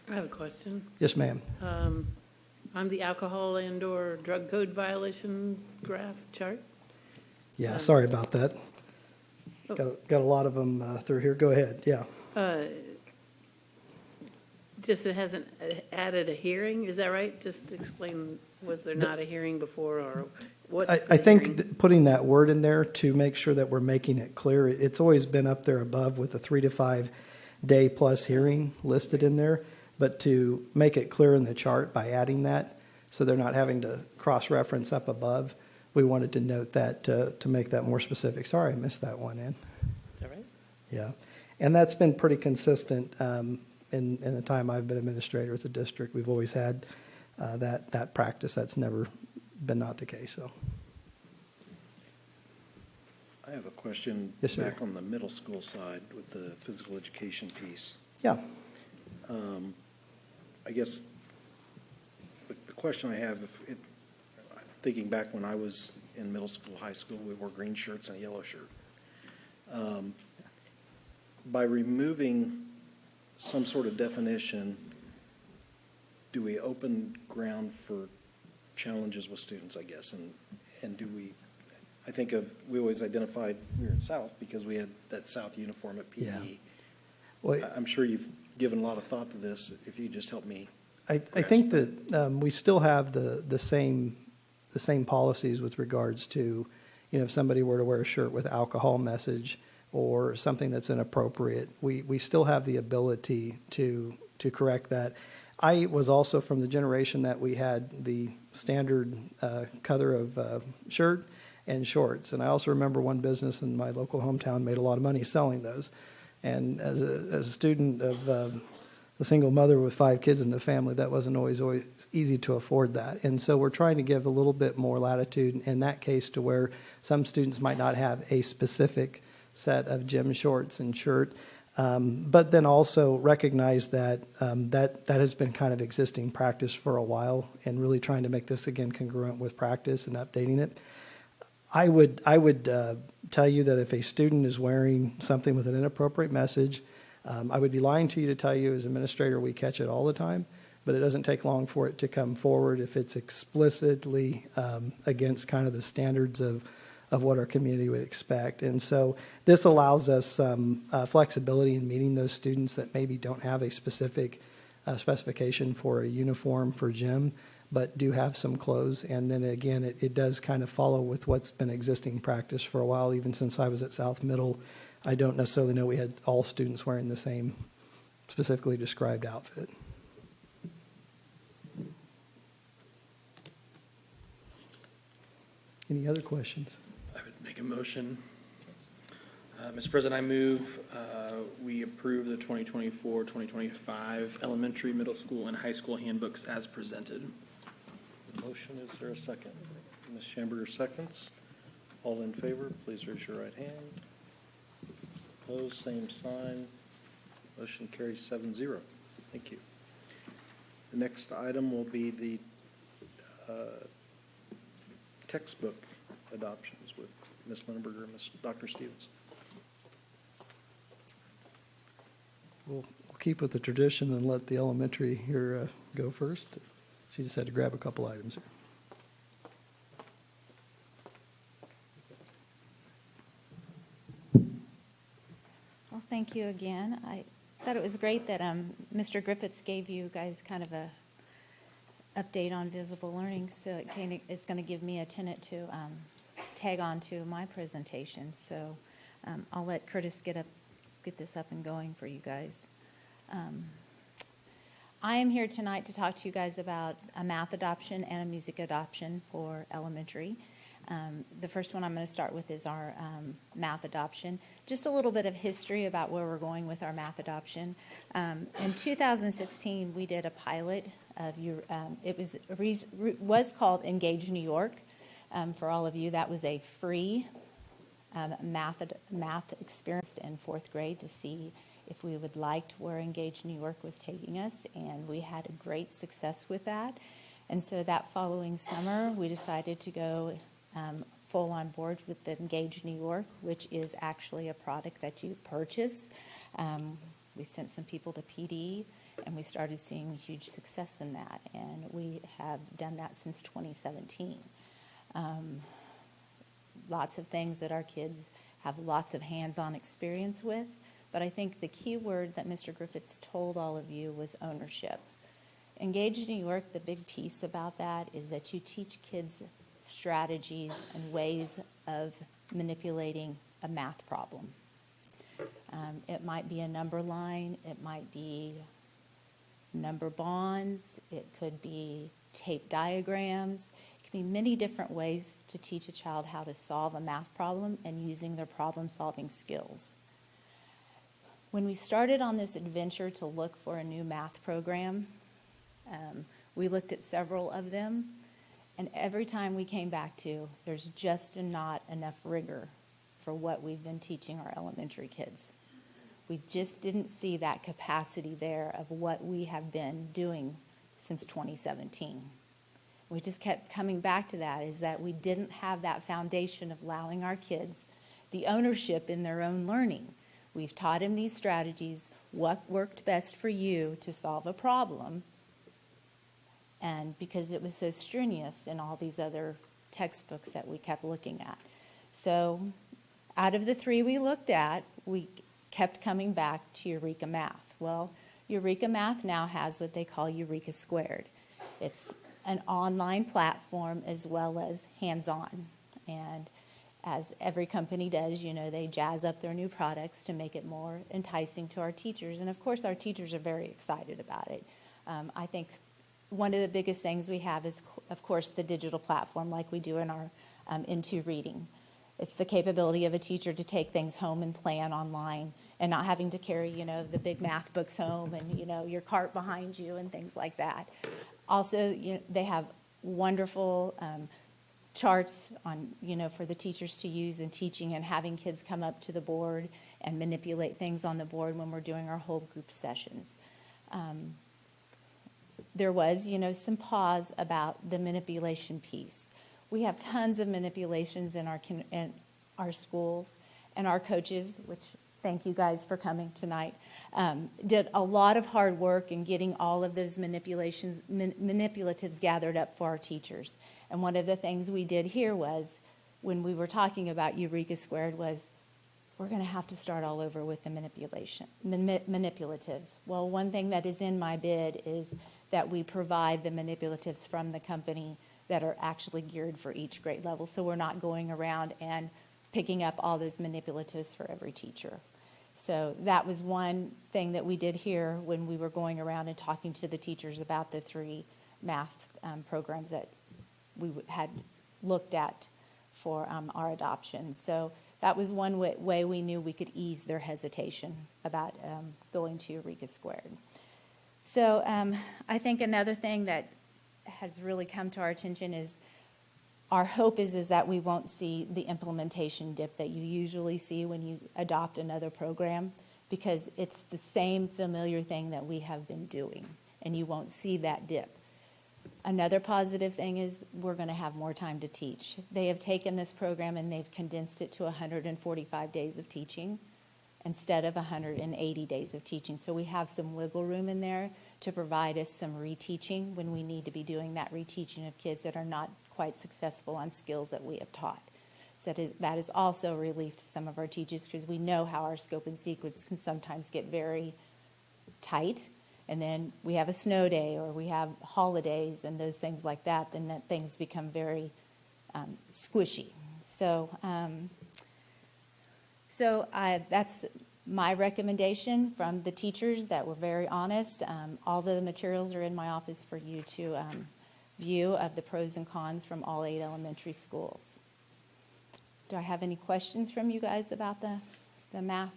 I have a question. Yes, ma'am. On the alcohol and/or drug code violation graph chart? Yeah, sorry about that. Oh. Got a lot of them through here. Go ahead. Yeah. Just it hasn't added a hearing, is that right? Just explain, was there not a hearing before, or what's the I think hearing? putting that word in there to make sure that we're making it clear, it's always been up there above with a 3 to 5 day plus hearing listed in there, but to make it clear in the chart by adding that, so they're not having to cross-reference up above, we wanted to note that to make that more specific. Sorry, I missed that one, Ann. Is that right? Yeah, and that's been pretty consistent in the time I've been administrator at the district. We've always had that practice. That's never been not the case. So, I have a question Yes, sir. back on the middle school side with the physical education piece. yeah, I guess the question I have, thinking back when I was in middle school, high school, we wore green shirts and a yellow shirt. By removing some sort of definition, do we open ground for challenges with students, I guess? And do we, I think we always identified we were in South because we had that South uniform at PE. Yeah. Well, I'm sure you've given a lot of thought to this. If you just help me. I think that we still have the same policies with regards to, if somebody were to wear a shirt with alcohol message or something that's inappropriate, we still have the ability to correct that. I was also from the generation that we had the standard color of shirt and shorts, and I also remember one business in my local hometown made a lot of money selling those. And as a student of a single mother with 5 kids in the family, that wasn't always easy to afford that. And so we're trying to give a little bit more latitude in that case to where some students might not have a specific set of gym shorts and shirt, but then also recognize that that has been kind of existing practice for a while, and really trying to make this again congruent with practice and updating it. I would tell you that if a student is wearing something with an inappropriate message, I would be lying to you to tell you as administrator we catch it all the time, but it doesn't take long for it to come forward if it's explicitly against kind of the standards of what our community would expect. And so this allows us some flexibility in meeting those students that maybe don't have a specific specification for a uniform for gym, but do have some clothes. And then again, it does kind of follow with what's been existing practice for a while. Even since I was at South Middle, I don't necessarily know we had all students wearing the same specifically described outfit. Any other questions? I would make a motion. Mr. President, I move we approve the 2024-2025 elementary, middle school, and high school handbooks as presented. Motion, is there a second? Ms. Schamberger seconds. All in favor, please raise your right hand. Opposed, same sign. Motion carries 7-0. Thank you. The next item will be the textbook adoptions with Ms. Lindberg or Dr. Stevens? We'll keep with the tradition and let the elementary here go first. She just had to grab a couple items here. Well, thank you again. I thought it was great that Mr. Griffiths gave you guys kind of a update on visible learning, so it's going to give me a tenet to tag on to my presentation. So I'll let Curtis get this up and going for you guys. I am here tonight to talk to you guys about a math adoption and a music adoption for elementary. The first one I'm going to start with is our math adoption. Just a little bit of history about where we're going with our math adoption. In 2016, we did a pilot of it was called Engage New York. For all of you, that was a free math experience in fourth grade to see if we would like where Engage New York was taking us, and we had a great success with that. And so that following summer, we decided to go full on board with the Engage New York, which is actually a product that you purchase. We sent some people to PD, and we started seeing huge success in that, and we have done that since 2017. Lots of things that our kids have lots of hands-on experience with, but I think the key word that Mr. Griffiths told all of you was ownership. Engage New York, the big piece about that is that you teach kids strategies and ways of manipulating a math problem. It might be a number line, it might be number bonds, it could be tape diagrams. It can be many different ways to teach a child how to solve a math problem and using their problem-solving skills. When we started on this adventure to look for a new math program, we looked at several of them, and every time we came back to, there's just not enough rigor for what we've been teaching our elementary kids. We just didn't see that capacity there of what we have been doing since 2017. We just kept coming back to that, is that we didn't have that foundation of allowing our kids the ownership in their own learning. We've taught them these strategies, what worked best for you to solve a problem, and because it was so strenuous in all these other textbooks that we kept looking at. So out of the three we looked at, we kept coming back to Eureka Math. Well, Eureka Math now has what they call Eureka Squared. It's an online platform as well as hands-on. And as every company does, you know, they jazz up their new products to make it more enticing to our teachers. And of course, our teachers are very excited about it. I think one of the biggest things we have is, of course, the digital platform like we do in our Into Reading. It's the capability of a teacher to take things home and plan online and not having to carry, you know, the big math books home and, you know, your cart behind you and things like that. Also, you know, they have wonderful charts on, you know, for the teachers to use in teaching and having kids come up to the board and manipulate things on the board when we're doing our whole group sessions. There was, you know, some pause about the manipulation piece. We have tons of manipulations in our schools, and our coaches, which thank you guys for coming tonight, did a lot of hard work in getting all of those manipulatives gathered up for our teachers. And one of the things we did here was, when we were talking about Eureka Squared, was we're going to have to start all over with the manipulatives. Well, one thing that is in my bid is that we provide the manipulatives from the company that are actually geared for each grade level, so we're not going around and picking up all those manipulatives for every teacher. So that was one thing that we did here when we were going around and talking to the teachers about the three math programs that we had looked at for our adoption. So that was one way we knew we could ease their hesitation about going to Eureka Squared. So I think another thing that has really come to our attention is our hope is that we won't see the implementation dip that you usually see when you adopt another program, because it's the same familiar thing that we have been doing, and you won't see that dip. Another positive thing is we're going to have more time to teach. They have taken this program and they've condensed it to 145 days of teaching instead of 180 days of teaching. So we have some wiggle room in there to provide us some reteaching when we need to be doing that reteaching of kids that are not quite successful on skills that we have taught. So that is also a relief to some of our teachers because we know how our scope and sequence can sometimes get very tight. And then we have a snow day or we have holidays and those things like that, then that things become very squishy. So that's my recommendation from the teachers that were very honest. All the materials are in my office for you to view of the pros and cons from all 8 elementary schools. Do I have any questions from you guys about the math?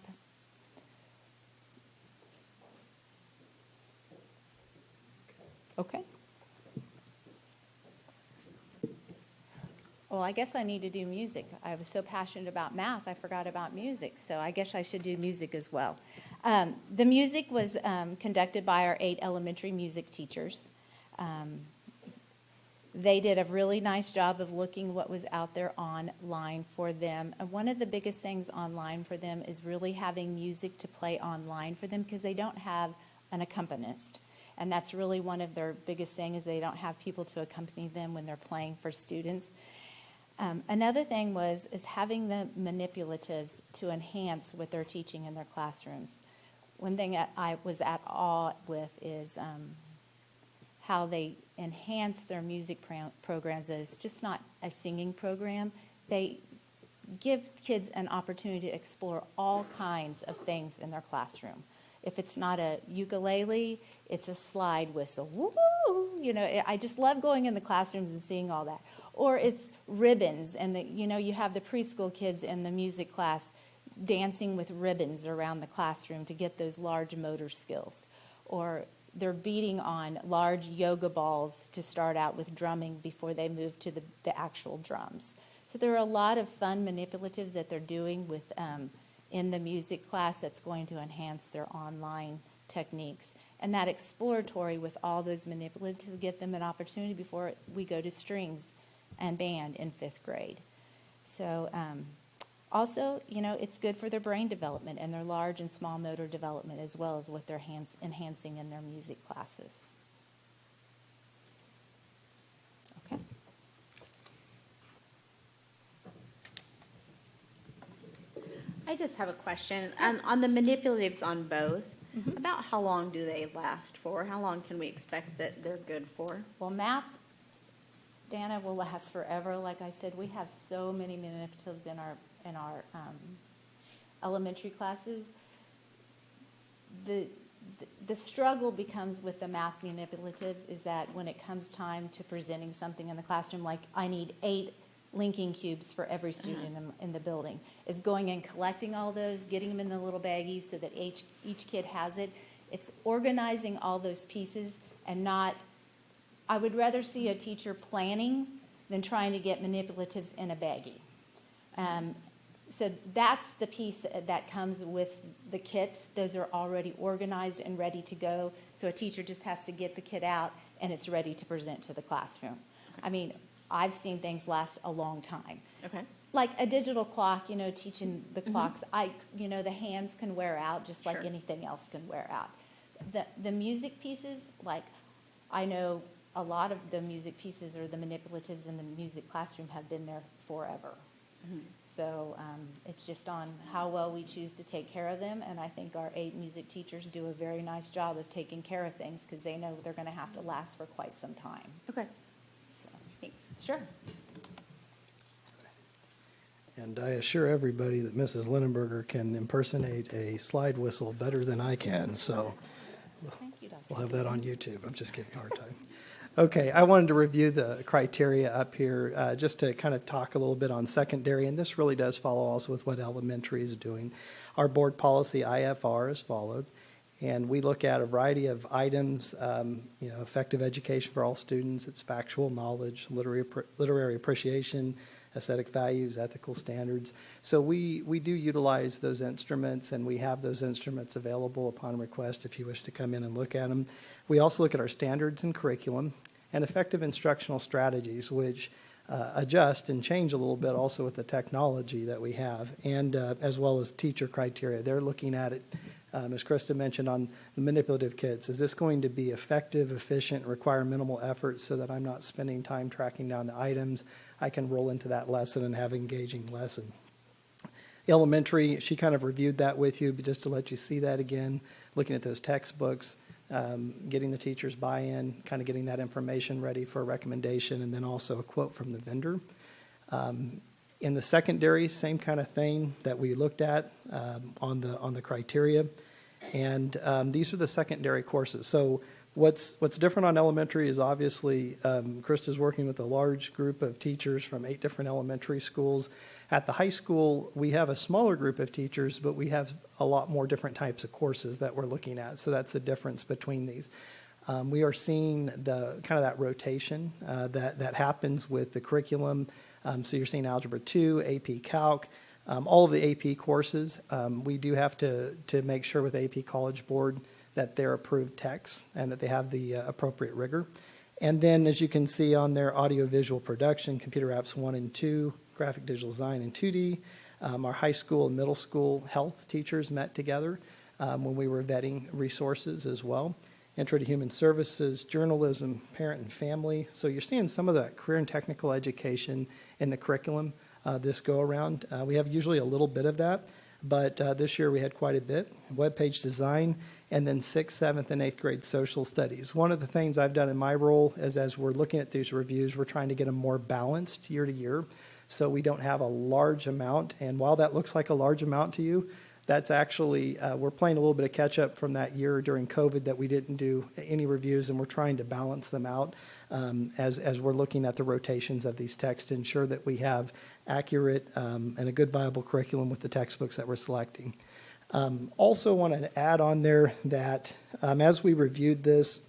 Okay. Well, I guess I need to do music. I was so passionate about math, I forgot about music, so I guess I should do music as well. The music was conducted by our 8 elementary music teachers. They did a really nice job of looking what was out there online for them. And one of the biggest things online for them is really having music to play online for them because they don't have an accompanist. And that's really one of their biggest things is they don't have people to accompany them when they're playing for students. Another thing is having the manipulatives to enhance what they're teaching in their classrooms. One thing I was at awe with is how they enhance their music programs. It's just not a singing program. They give kids an opportunity to explore all kinds of things in their classroom. If it's not a ukulele, it's a slide whistle. Woo! You know, I just love going in the classrooms and seeing all that. Or it's ribbons, and you have the preschool kids in the music class dancing with ribbons around the classroom to get those large motor skills. Or they're beating on large yoga balls to start out with drumming before they move to the actual drums. So there are a lot of fun manipulatives that they're doing with in the music class that's going to enhance their online techniques. And that exploratory with all those manipulatives give them an opportunity before we go to strings and band in 5th grade. So also, it's good for their brain development and their large and small motor development as well as what they're enhancing in their music classes. Okay. I just have a question. On the manipulatives on both, about how long do they last for? How long can we expect that they're good for? Well, math, Dana, will last forever. Like I said, we have so many manipulatives in our elementary classes. The struggle becomes with the math manipulatives is that when it comes time to presenting something in the classroom, like I need 8 linking cubes for every student in the building, is going and collecting all those, getting them in the little baggies so that each kid has it. It's organizing all those pieces and not, I would rather see a teacher planning than trying to get manipulatives in a baggie. So that's the piece that comes with the kits. Those are already organized and ready to go. So a teacher just has to get the kit out and it's ready to present to the classroom. I mean, I've seen things last a long time. Okay. Like a digital clock, teaching the clocks, the hands can wear out just like Sure. anything else can wear out. The music pieces, like I know a lot of the music pieces or the manipulatives in the music classroom have been there forever. So it's just on how well we choose to take care of them, and I think our 8 music teachers do a very nice job of taking care of things because they know they're going to have to last for quite some time. Okay. So, Thanks. sure. And I assure everybody that Mrs. Lindenberger can impersonate a slide whistle better than I can, so Thank you, Dr. we'll have that on YouTube. I'm just giving you a hard time. Okay, I wanted to review the criteria up here just to kind of talk a little bit on secondary, and this really does follow also with what elementary is doing. Our board policy IFR is followed, and we look at a variety of items, effective education for all students, it's factual knowledge, literary appreciation, aesthetic values, ethical standards. So we do utilize those instruments, and we have those instruments available upon request if you wish to come in and look at them. We also look at our standards and curriculum, and effective instructional strategies, which adjust and change a little bit also with the technology that we have, and as well as teacher criteria. They're looking at it, as Krista mentioned, on the manipulative kits. Is this going to be effective, efficient, require minimal effort so that I'm not spending time tracking down the items? I can roll into that lesson and have an engaging lesson. Elementary, she kind of reviewed that with you, but just to let you see that again, looking at those textbooks, getting the teachers' buy-in, kind of getting that information ready for a recommendation, and then also a quote from the vendor. In the secondary, same kind of thing that we looked at on the criteria, and these are the secondary courses. So what's different on elementary is obviously Krista's working with a large group of teachers from 8 different elementary schools. At the high school, we have a smaller group of teachers, but we have a lot more different types of courses that we're looking at. So that's the difference between these. We are seeing the kind of that rotation that happens with the curriculum. So you're seeing Algebra 2, AP Calc, all of the AP courses. We do have to make sure with AP College Board that they're approved texts and that they have the appropriate rigor. And then, as you can see on their audiovisual production, computer apps 1 and 2, graphic digital design and 2D. Our high school and middle school health teachers met together when we were vetting resources as well. Intro to Human Services, journalism, parent and family. So you're seeing some of that career and technical education in the curriculum this go around. We have usually a little bit of that, but this year we had quite a bit. Web page design, and then 6th, 7th, and 8th grade social studies. One of the things I've done in my role is as we're looking at these reviews, we're trying to get them more balanced year to year, so we don't have a large amount. And while that looks like a large amount to you, that's actually, we're playing a little bit of catch up from that year during COVID that we didn't do any reviews, and we're trying to balance them out as we're looking at the rotations of these texts to ensure that we have accurate and a good viable curriculum with the textbooks that we're selecting. Also want to add on there that as we reviewed this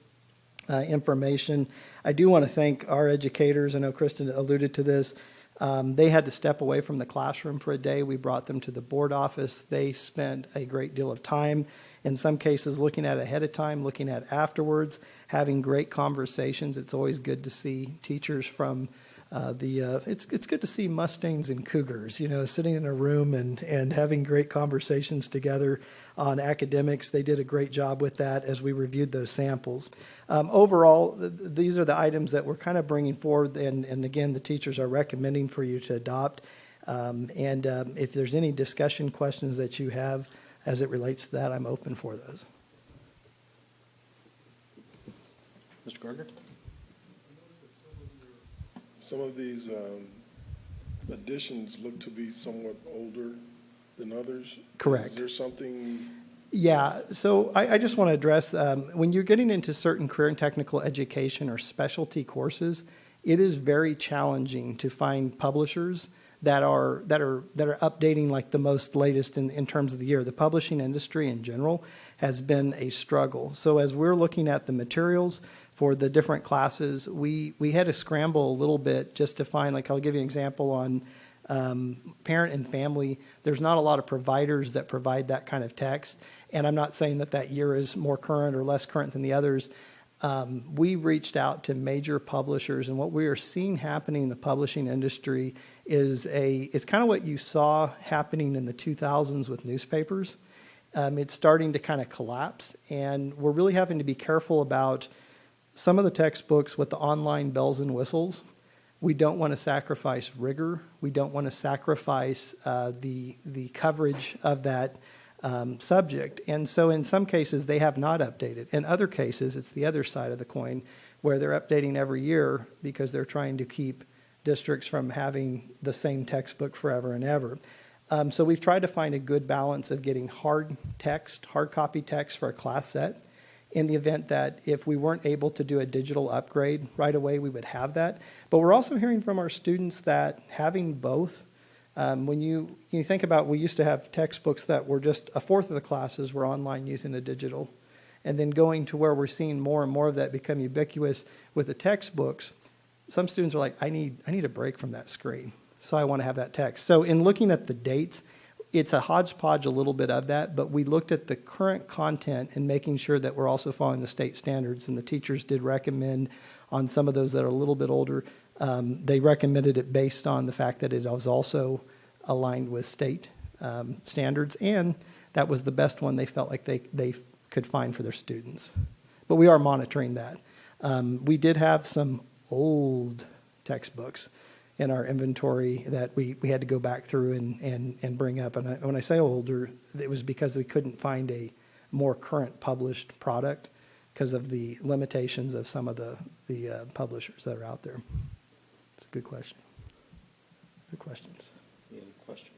information, I do want to thank our educators. I know Kristen alluded to this. They had to step away from the classroom for a day. We brought them to the board office. They spent a great deal of time, in some cases looking at it ahead of time, looking at it afterwards, having great conversations. It's always good to see teachers from it's good to see Mustangs and Cougars, sitting in a room and having great conversations together on academics. They did a great job with that as we reviewed those samples. Overall, these are the items that we're kind of bringing forward, and again, the teachers are recommending for you to adopt. If there's any discussion questions that you have as it relates to that, I'm open for those. Mr. Gardner? Some of these additions look to be somewhat older than others. Correct. Is there something? Yeah, so I just want to address, when you're getting into certain career and technical education or specialty courses, it is very challenging to find publishers that are updating like the most latest in terms of the year. The publishing industry in general has been a struggle. So as we're looking at the materials for the different classes, we had to scramble a little bit just to find, like I'll give you an example on parent and family. There's not a lot of providers that provide that kind of text, and I'm not saying that year is more current or less current than the others. We reached out to major publishers, and what we are seeing happening in the publishing industry is kind of what you saw happening in the 2000s with newspapers. It's starting to kind of collapse, and we're really having to be careful about some of the textbooks with the online bells and whistles. We don't want to sacrifice rigor. We don't want to sacrifice the coverage of that subject. And so in some cases, they have not updated. In other cases, it's the other side of the coin, where they're updating every year because they're trying to keep districts from having the same textbook forever and ever. So we've tried to find a good balance of getting hard copy text for a class set, in the event that if we weren't able to do a digital upgrade right away, we would have that. But we're also hearing from our students that having both, when you think about, we used to have textbooks that were just a fourth of the classes were online using a digital, and then going to where we're seeing more and more of that become ubiquitous with the textbooks. Some students are like, I need a break from that screen, so I want to have that text. So in looking at the dates, it's a hodgepodge a little bit of that, but we looked at the current content and making sure that we're also following the state standards, and the teachers did recommend on some of those that are a little bit older. They recommended it based on the fact that it was also aligned with state standards, and that was the best one they felt like they could find for their students. But we are monitoring that. We did have some old textbooks in our inventory that we had to go back through and bring up. And when I say older, it was because we couldn't find a more current published product because of the limitations of some of the publishers that are out there. It's a good question. Good questions. Any other questions?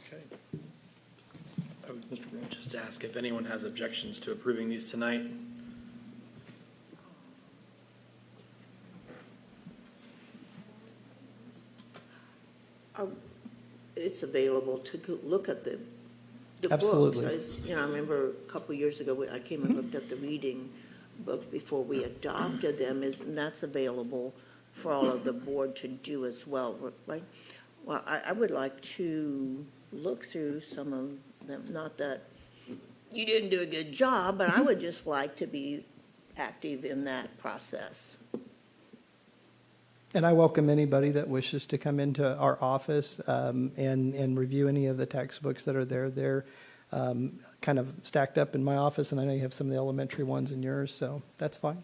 Okay. Mr. Green? Just to ask if anyone has objections to approving these tonight. It's available to look at the Absolutely. books. I remember a couple of years ago, I came and looked at the reading books before we adopted them, and that's available for all of the board to do as well, right? Well, I would like to look through some of them, not that you didn't do a good job, but I would just like to be active in that process. And I welcome anybody that wishes to come into our office and review any of the textbooks that are there. They're kind of stacked up in my office, and I know you have some of the elementary ones in yours, so that's fine.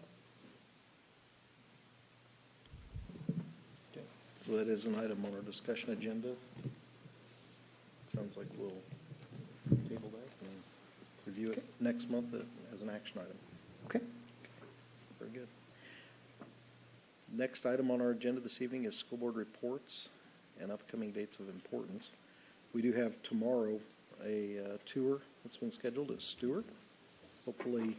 So that is an item on our discussion agenda. Sounds like we'll table that and review it next month as an action item. Okay. Very good. Next item on our agenda this evening is school board reports and upcoming dates of importance. We do have tomorrow a tour that's been scheduled at Stewart. Hopefully,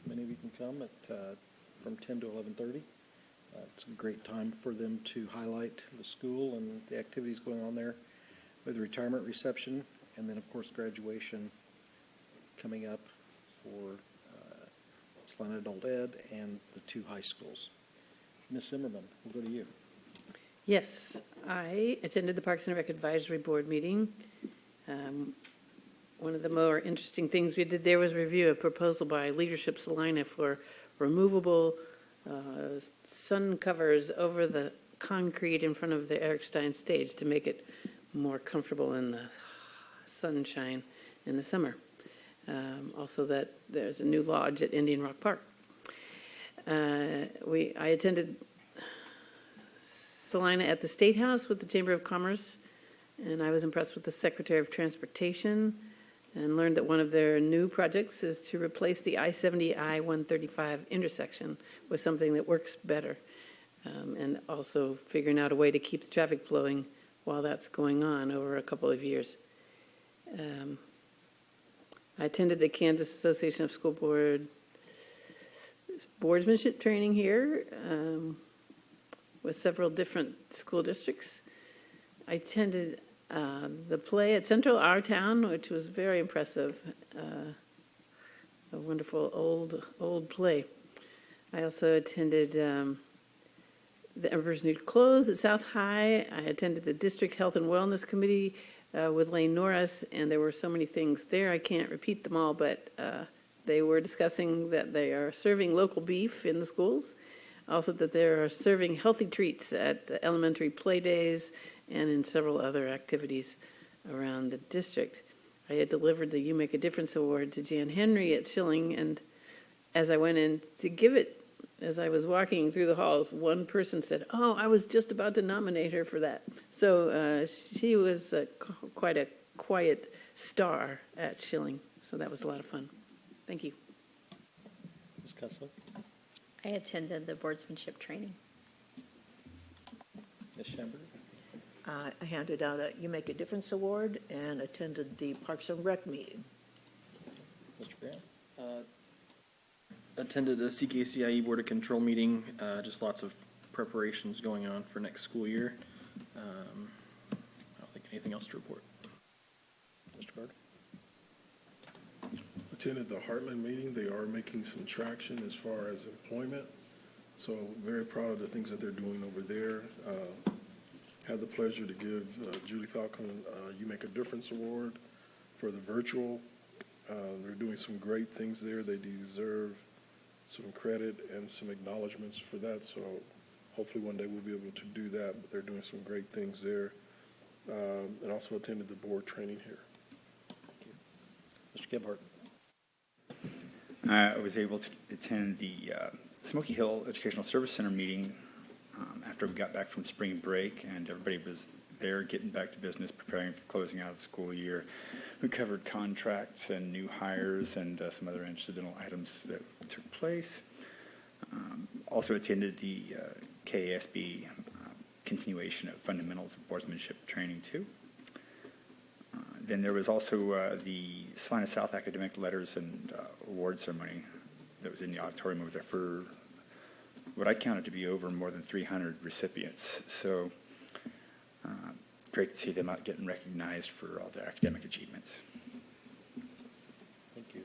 many of you can come at from 10 to 11:30. It's a great time for them to highlight the school and the activities going on there with the retirement reception, and then, of course, graduation coming up for Salina Adult Ed and the two high schools. Ms. Zimmerman, we'll go to you. Yes, I attended the Parks and Rec Advisory Board meeting. One of the more interesting things we did there was review a proposal by Leadership Salina for removable sun covers over the concrete in front of the Eric Stein stage to make it more comfortable in the sunshine in the summer. Also that there's a new lodge at Indian Rock Park. I attended Salina at the State House with the Chamber of Commerce, and I was impressed with the Secretary of Transportation and learned that one of their new projects is to replace the I-70 I-135 intersection with something that works better, and also figuring out a way to keep the traffic flowing while that's going on over a couple of years. I attended the Kansas Association of School Boardsmanship training here with several different school districts. I attended the play at Central Our Town, which was very impressive. A wonderful old play. I also attended the Emperor's New Clothes at South High. I attended the District Health and Wellness Committee with Lane Norris, and there were so many things there. I can't repeat them all, but they were discussing that they are serving local beef in the schools, also that they are serving healthy treats at the elementary play days and in several other activities around the district. I had delivered the You Make a Difference Award to Jan Henry at Schilling, and as I went in to give it, as I was walking through the halls, one person said, "Oh, I was just about to nominate her for that." So she was quite a quiet star at Schilling, so that was a lot of fun. Thank you. Ms. Kessler? I attended the boardsmanship training. Ms. Schamberger? I handed out a You Make a Difference Award and attended the Parks and Rec meeting. Mr. Grant? Attended the CKCIE Board of Control meeting, just lots of preparations going on for next school year. I don't think anything else to report. Mr. Gardner? Attended the Heartland meeting. They are making some traction as far as employment. So very proud of the things that they're doing over there. Had the pleasure to give Julie Falcon You Make a Difference Award for the virtual They're doing some great things there. They deserve some credit and some acknowledgments for that, so hopefully one day we'll be able to do that, but they're doing some great things there. And also attended the board training here. Mr. Gebhardt. I was able to attend the Smoky Hill Educational Service Center meeting after we got back from spring break, and everybody was there getting back to business, preparing for the closing out of the school year. We covered contracts and new hires and some other incidental items that took place. Also attended the KASB continuation of fundamentals of boardsmanship training too. Then there was also the Salina South Academic Letters and Award Ceremony that was in the auditorium over there for what I counted to be over more than 300 recipients. So great to see them out getting recognized for all their academic achievements. Thank you.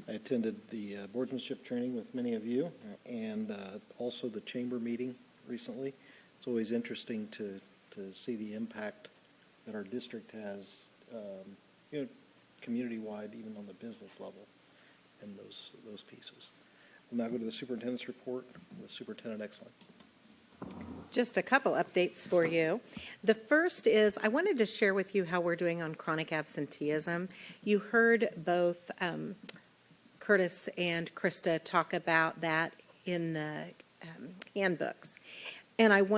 I attended the boardsmanship training with many of you, and also the chamber meeting recently. It's always interesting to see the impact that our district has, community-wide, even on the business level, and those pieces. We'll now go to the superintendent's report with Superintendent Exline. Just a couple updates for you. The first is I wanted to share with you how we're doing on chronic absenteeism. You heard both Curtis and Krista talk about that in the handbooks. And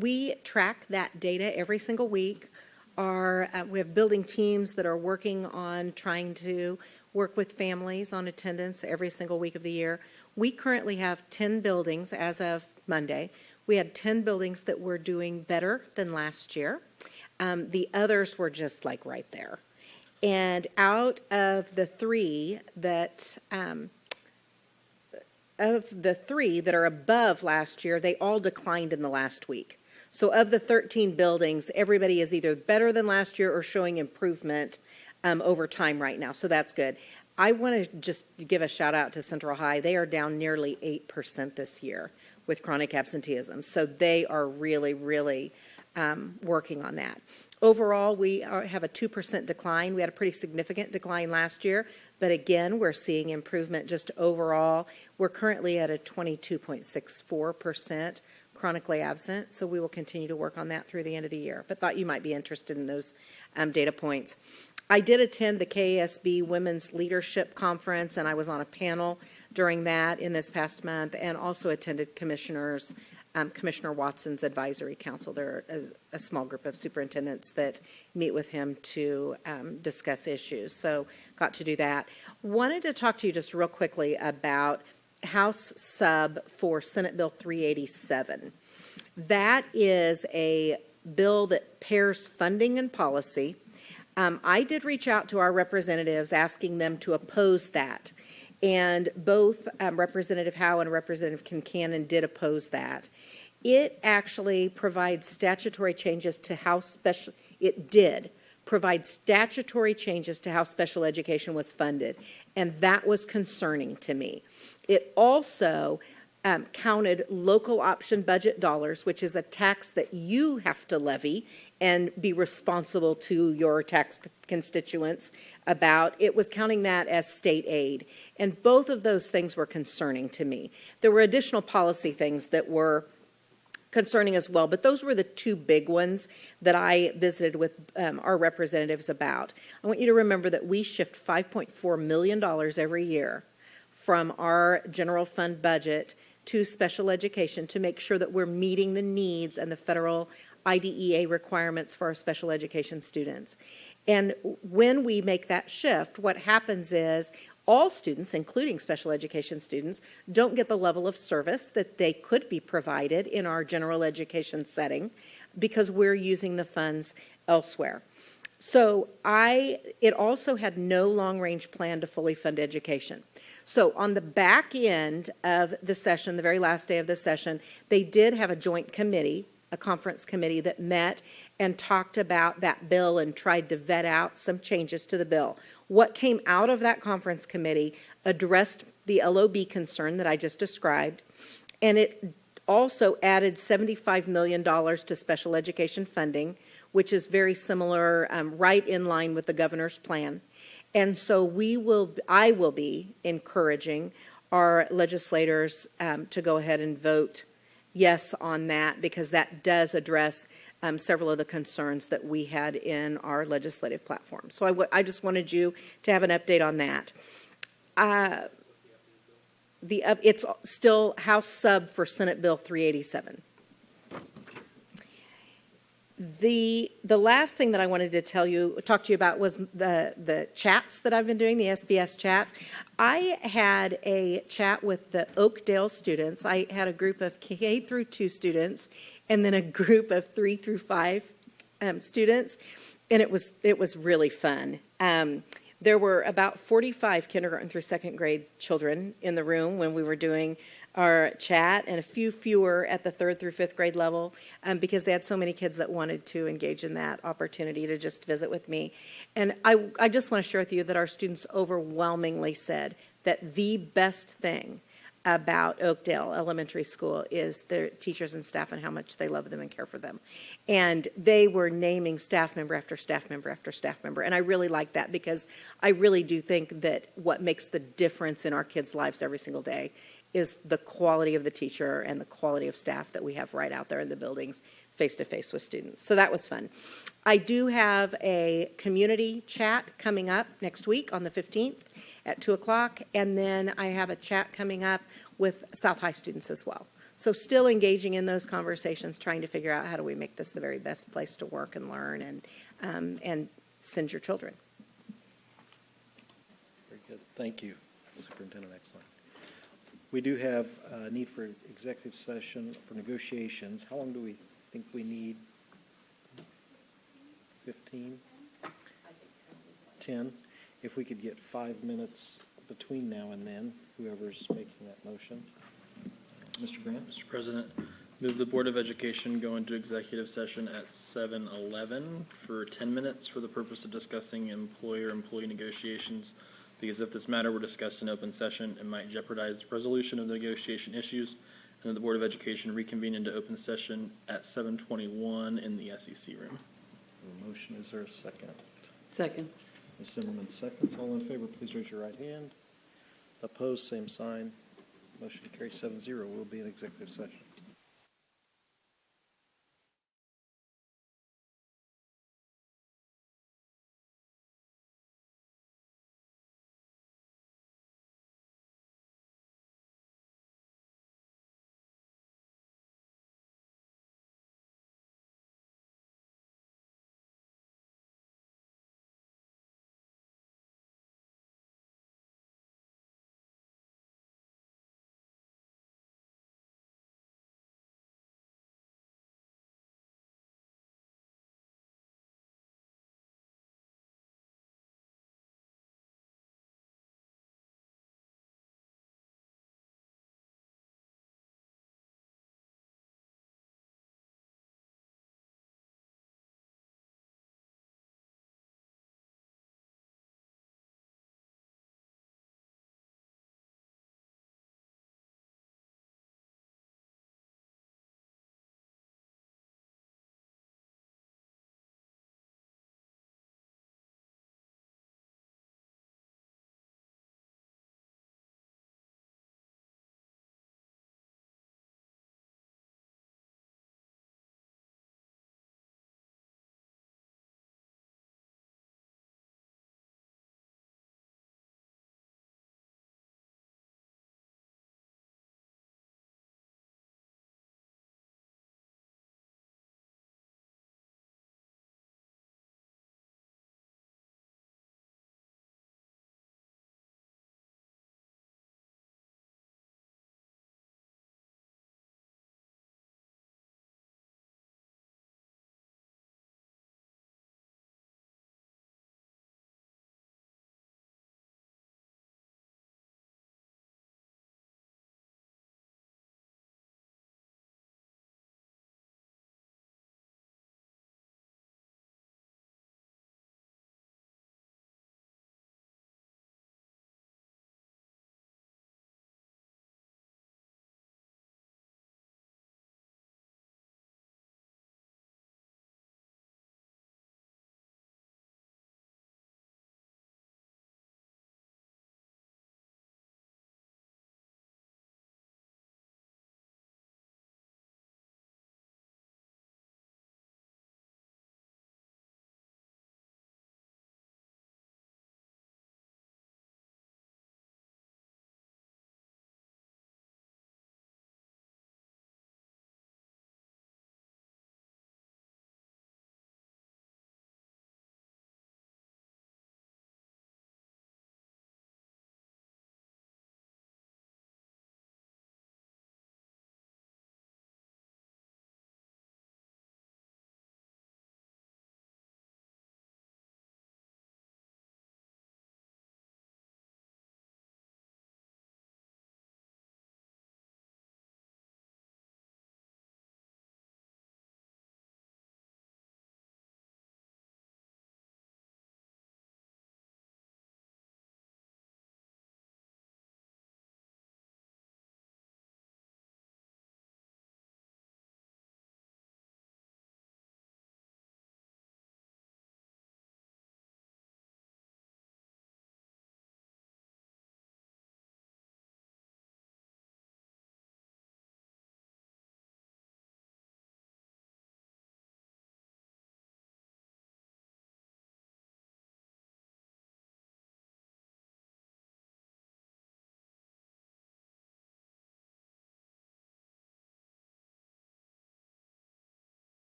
we track that data every single week. We have building teams that are working on trying to work with families on attendance every single week of the year. We currently have 10 buildings as of Monday. We had 10 buildings that were doing better than last year. The others were just like right there. And out of the three that are above last year, they all declined in the last week. So of the 13 buildings, everybody is either better than last year or showing improvement over time right now. So that's good. I want to just give a shout out to Central High. They are down nearly 8% this year with chronic absenteeism. So they are really, really working on that. Overall, we have a 2% decline. We had a pretty significant decline last year, but again, we're seeing improvement just overall. We're currently at a 22.64% chronically absent, so we will continue to work on that through the end of the year, but thought you might be interested in those data points. I did attend the KASB Women's Leadership Conference, and I was on a panel during that in this past month, and also attended Commissioner Watson's Advisory Council. There are a small group of superintendents that meet with him to discuss issues, so got to do that. Wanted to talk to you just real quickly about House Sub for Senate Bill 387. That is a bill that pairs funding and policy. I did reach out to our representatives asking them to oppose that, and both Representative Howe and Representative Kincannon did oppose that. It actually provides statutory changes to how special education was funded, and that was concerning to me. It also counted local option budget dollars, which is a tax that you have to levy and be responsible to your tax constituents about. It was counting that as state aid, and both of those things were concerning to me. There were additional policy things that were concerning as well, but those were the two big ones that I visited with our representatives about. I want you to remember that we shift $5.4 million every year from our general fund budget to special education to make sure that we're meeting the needs and the federal IDEA requirements for our special education students. And when we make that shift, what happens is all students, including special education students, don't get the level of service that they could be provided in our general education setting because we're using the funds elsewhere. So it also had no long-range plan to fully fund education. So on the back end of the session, the very last day of the session, they did have a joint committee, a conference committee that met and talked about that bill and tried to vet out some changes to the bill. What came out of that conference committee addressed the LOB concern that I just described, and it also added $75 million to special education funding, which is very similar, right in line with the governor's plan. And so I will be encouraging our legislators to go ahead and vote yes on that, because that does address several of the concerns that we had in our legislative platform. So I just wanted you to have an update on that. It's still House sub for Senate Bill 387. The last thing that I wanted to talk to you about was the chats that I've been doing, the SBS chats. I had a chat with the Oakdale students. I had a group of K through 2 students and then a group of 3 through 5 students, and it was really fun. There were about 45 kindergarten through 2nd grade children in the room when we were doing our chat, and a few fewer at the 3rd through 5th grade level, because they had so many kids that wanted to engage in that opportunity to just visit with me. And I just want to share with you that our students overwhelmingly said that the best thing about Oakdale Elementary School is their teachers and staff and how much they love them and care for them. And they were naming staff member after staff member after staff member. And I really like that, because I really do think that what makes the difference in our kids' lives every single day is the quality of the teacher and the quality of staff that we have right out there in the buildings face-to-face with students. So that was fun. I do have a community chat coming up next week on the 15th at 2 o'clock, and then I have a chat coming up with South High students as well. So still engaging in those conversations, trying to figure out how do we make this the very best place to work and learn and send your children. Very good. Thank you, Superintendent. Excellent. We do have a need for executive session for negotiations. How long do we think we need? 15? 10? If we could get 5 minutes between now and then, whoever's making that motion. Mr. Grant? Mr. President, move the Board of Education go into executive session at 7:11 for 10 minutes for the purpose of discussing employer-employee negotiations, because if this matter were discussed in open session, it might jeopardize the resolution of the negotiation issues, and then the Board of Education reconvene into open session at 7:21 in the SEC room. The motion, is there a second? Second. Ms. Zimmerman seconds. All in favor, please raise your right hand. Opposed, same sign. Motion carries 7-0. We'll be in executive session.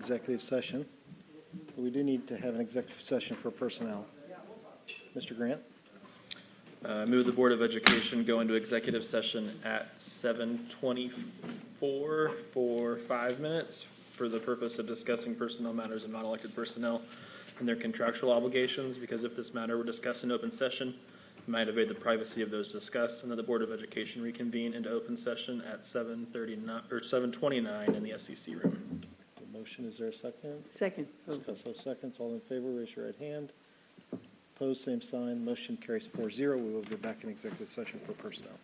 executive session. But we do need to have an executive session for personnel. Mr. Grant? Move the Board of Education go into executive session at 7:24 for 5 minutes for the purpose of discussing personnel matters of non-elected personnel and their contractual obligations, because if this matter were discussed in open session, it might evade the privacy of those discussed, and that the Board of Education reconvene into open session at 7:29 in the SEC room. The motion, is there a second? Second. Ms. Costello seconds. All in favor, raise your right hand. Opposed, same sign. Motion carries 4-0. We will go back in executive session for personnel.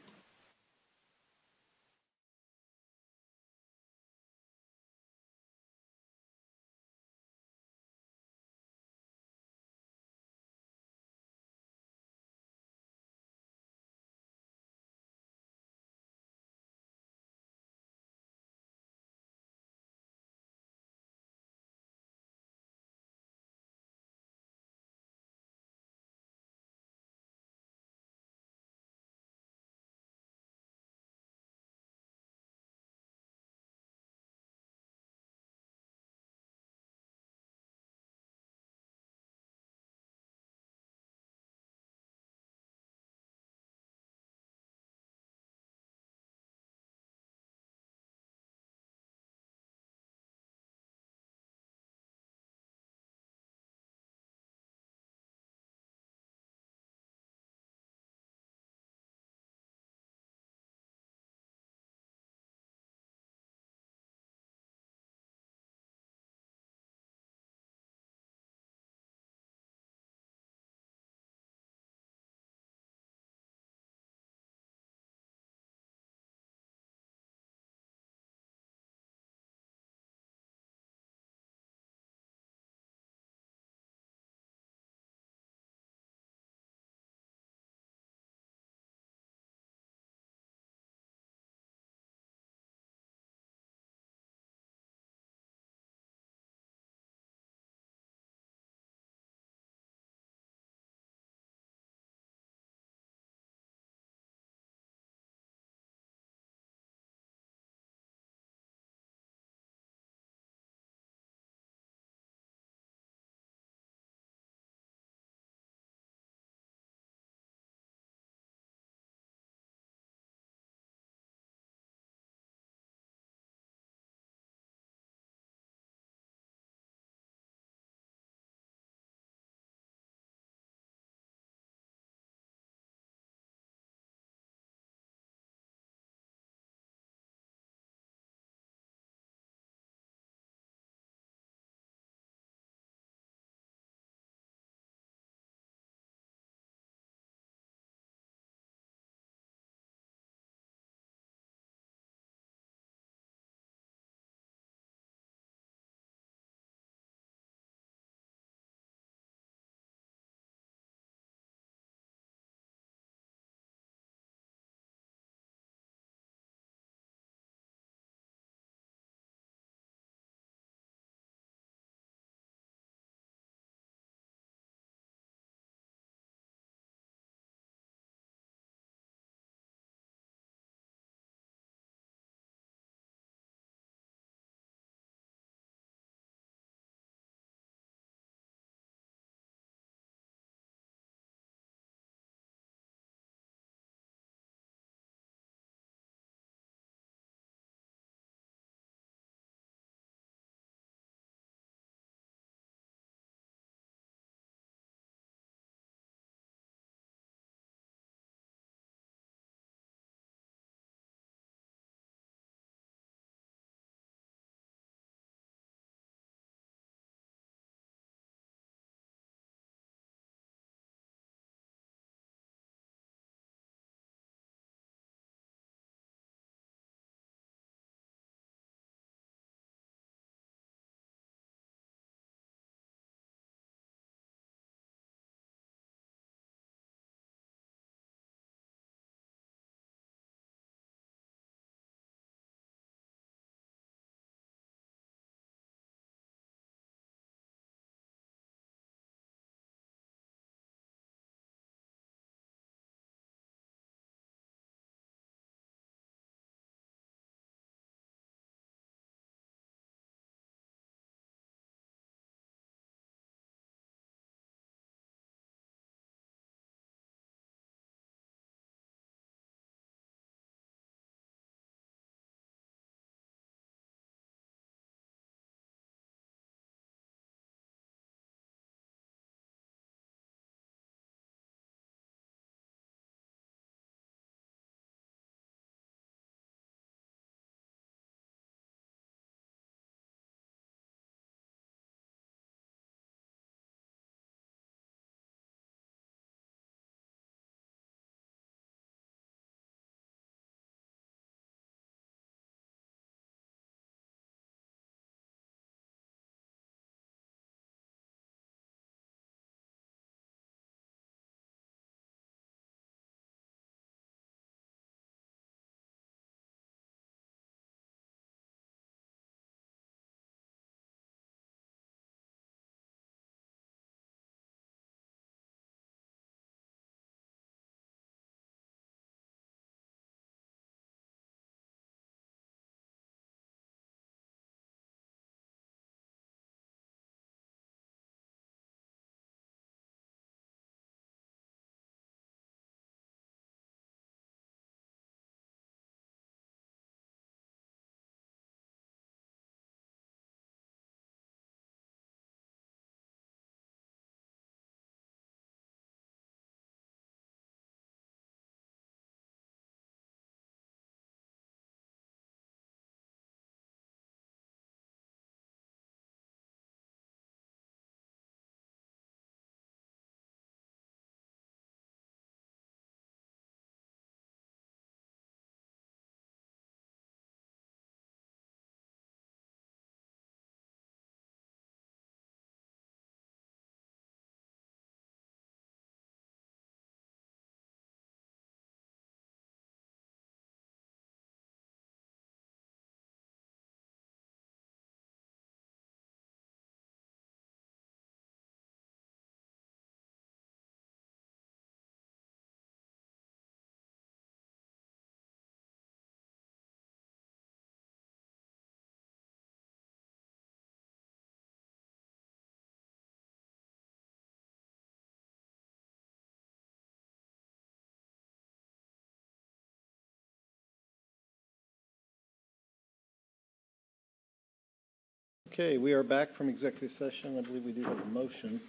Okay, we are back from executive session. I believe we do have a motion.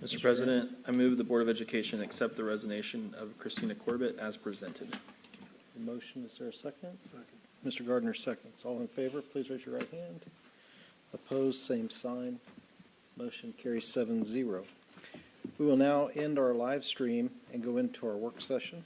Mr. President, I move the Board of Education accept the resignation of Christina Corbett as presented. The motion, is there a second? Second. Mr. Gardner seconds. All in favor, please raise your right hand. Opposed, same sign. Motion carries 7-0. We will now end our live stream and go into our work session.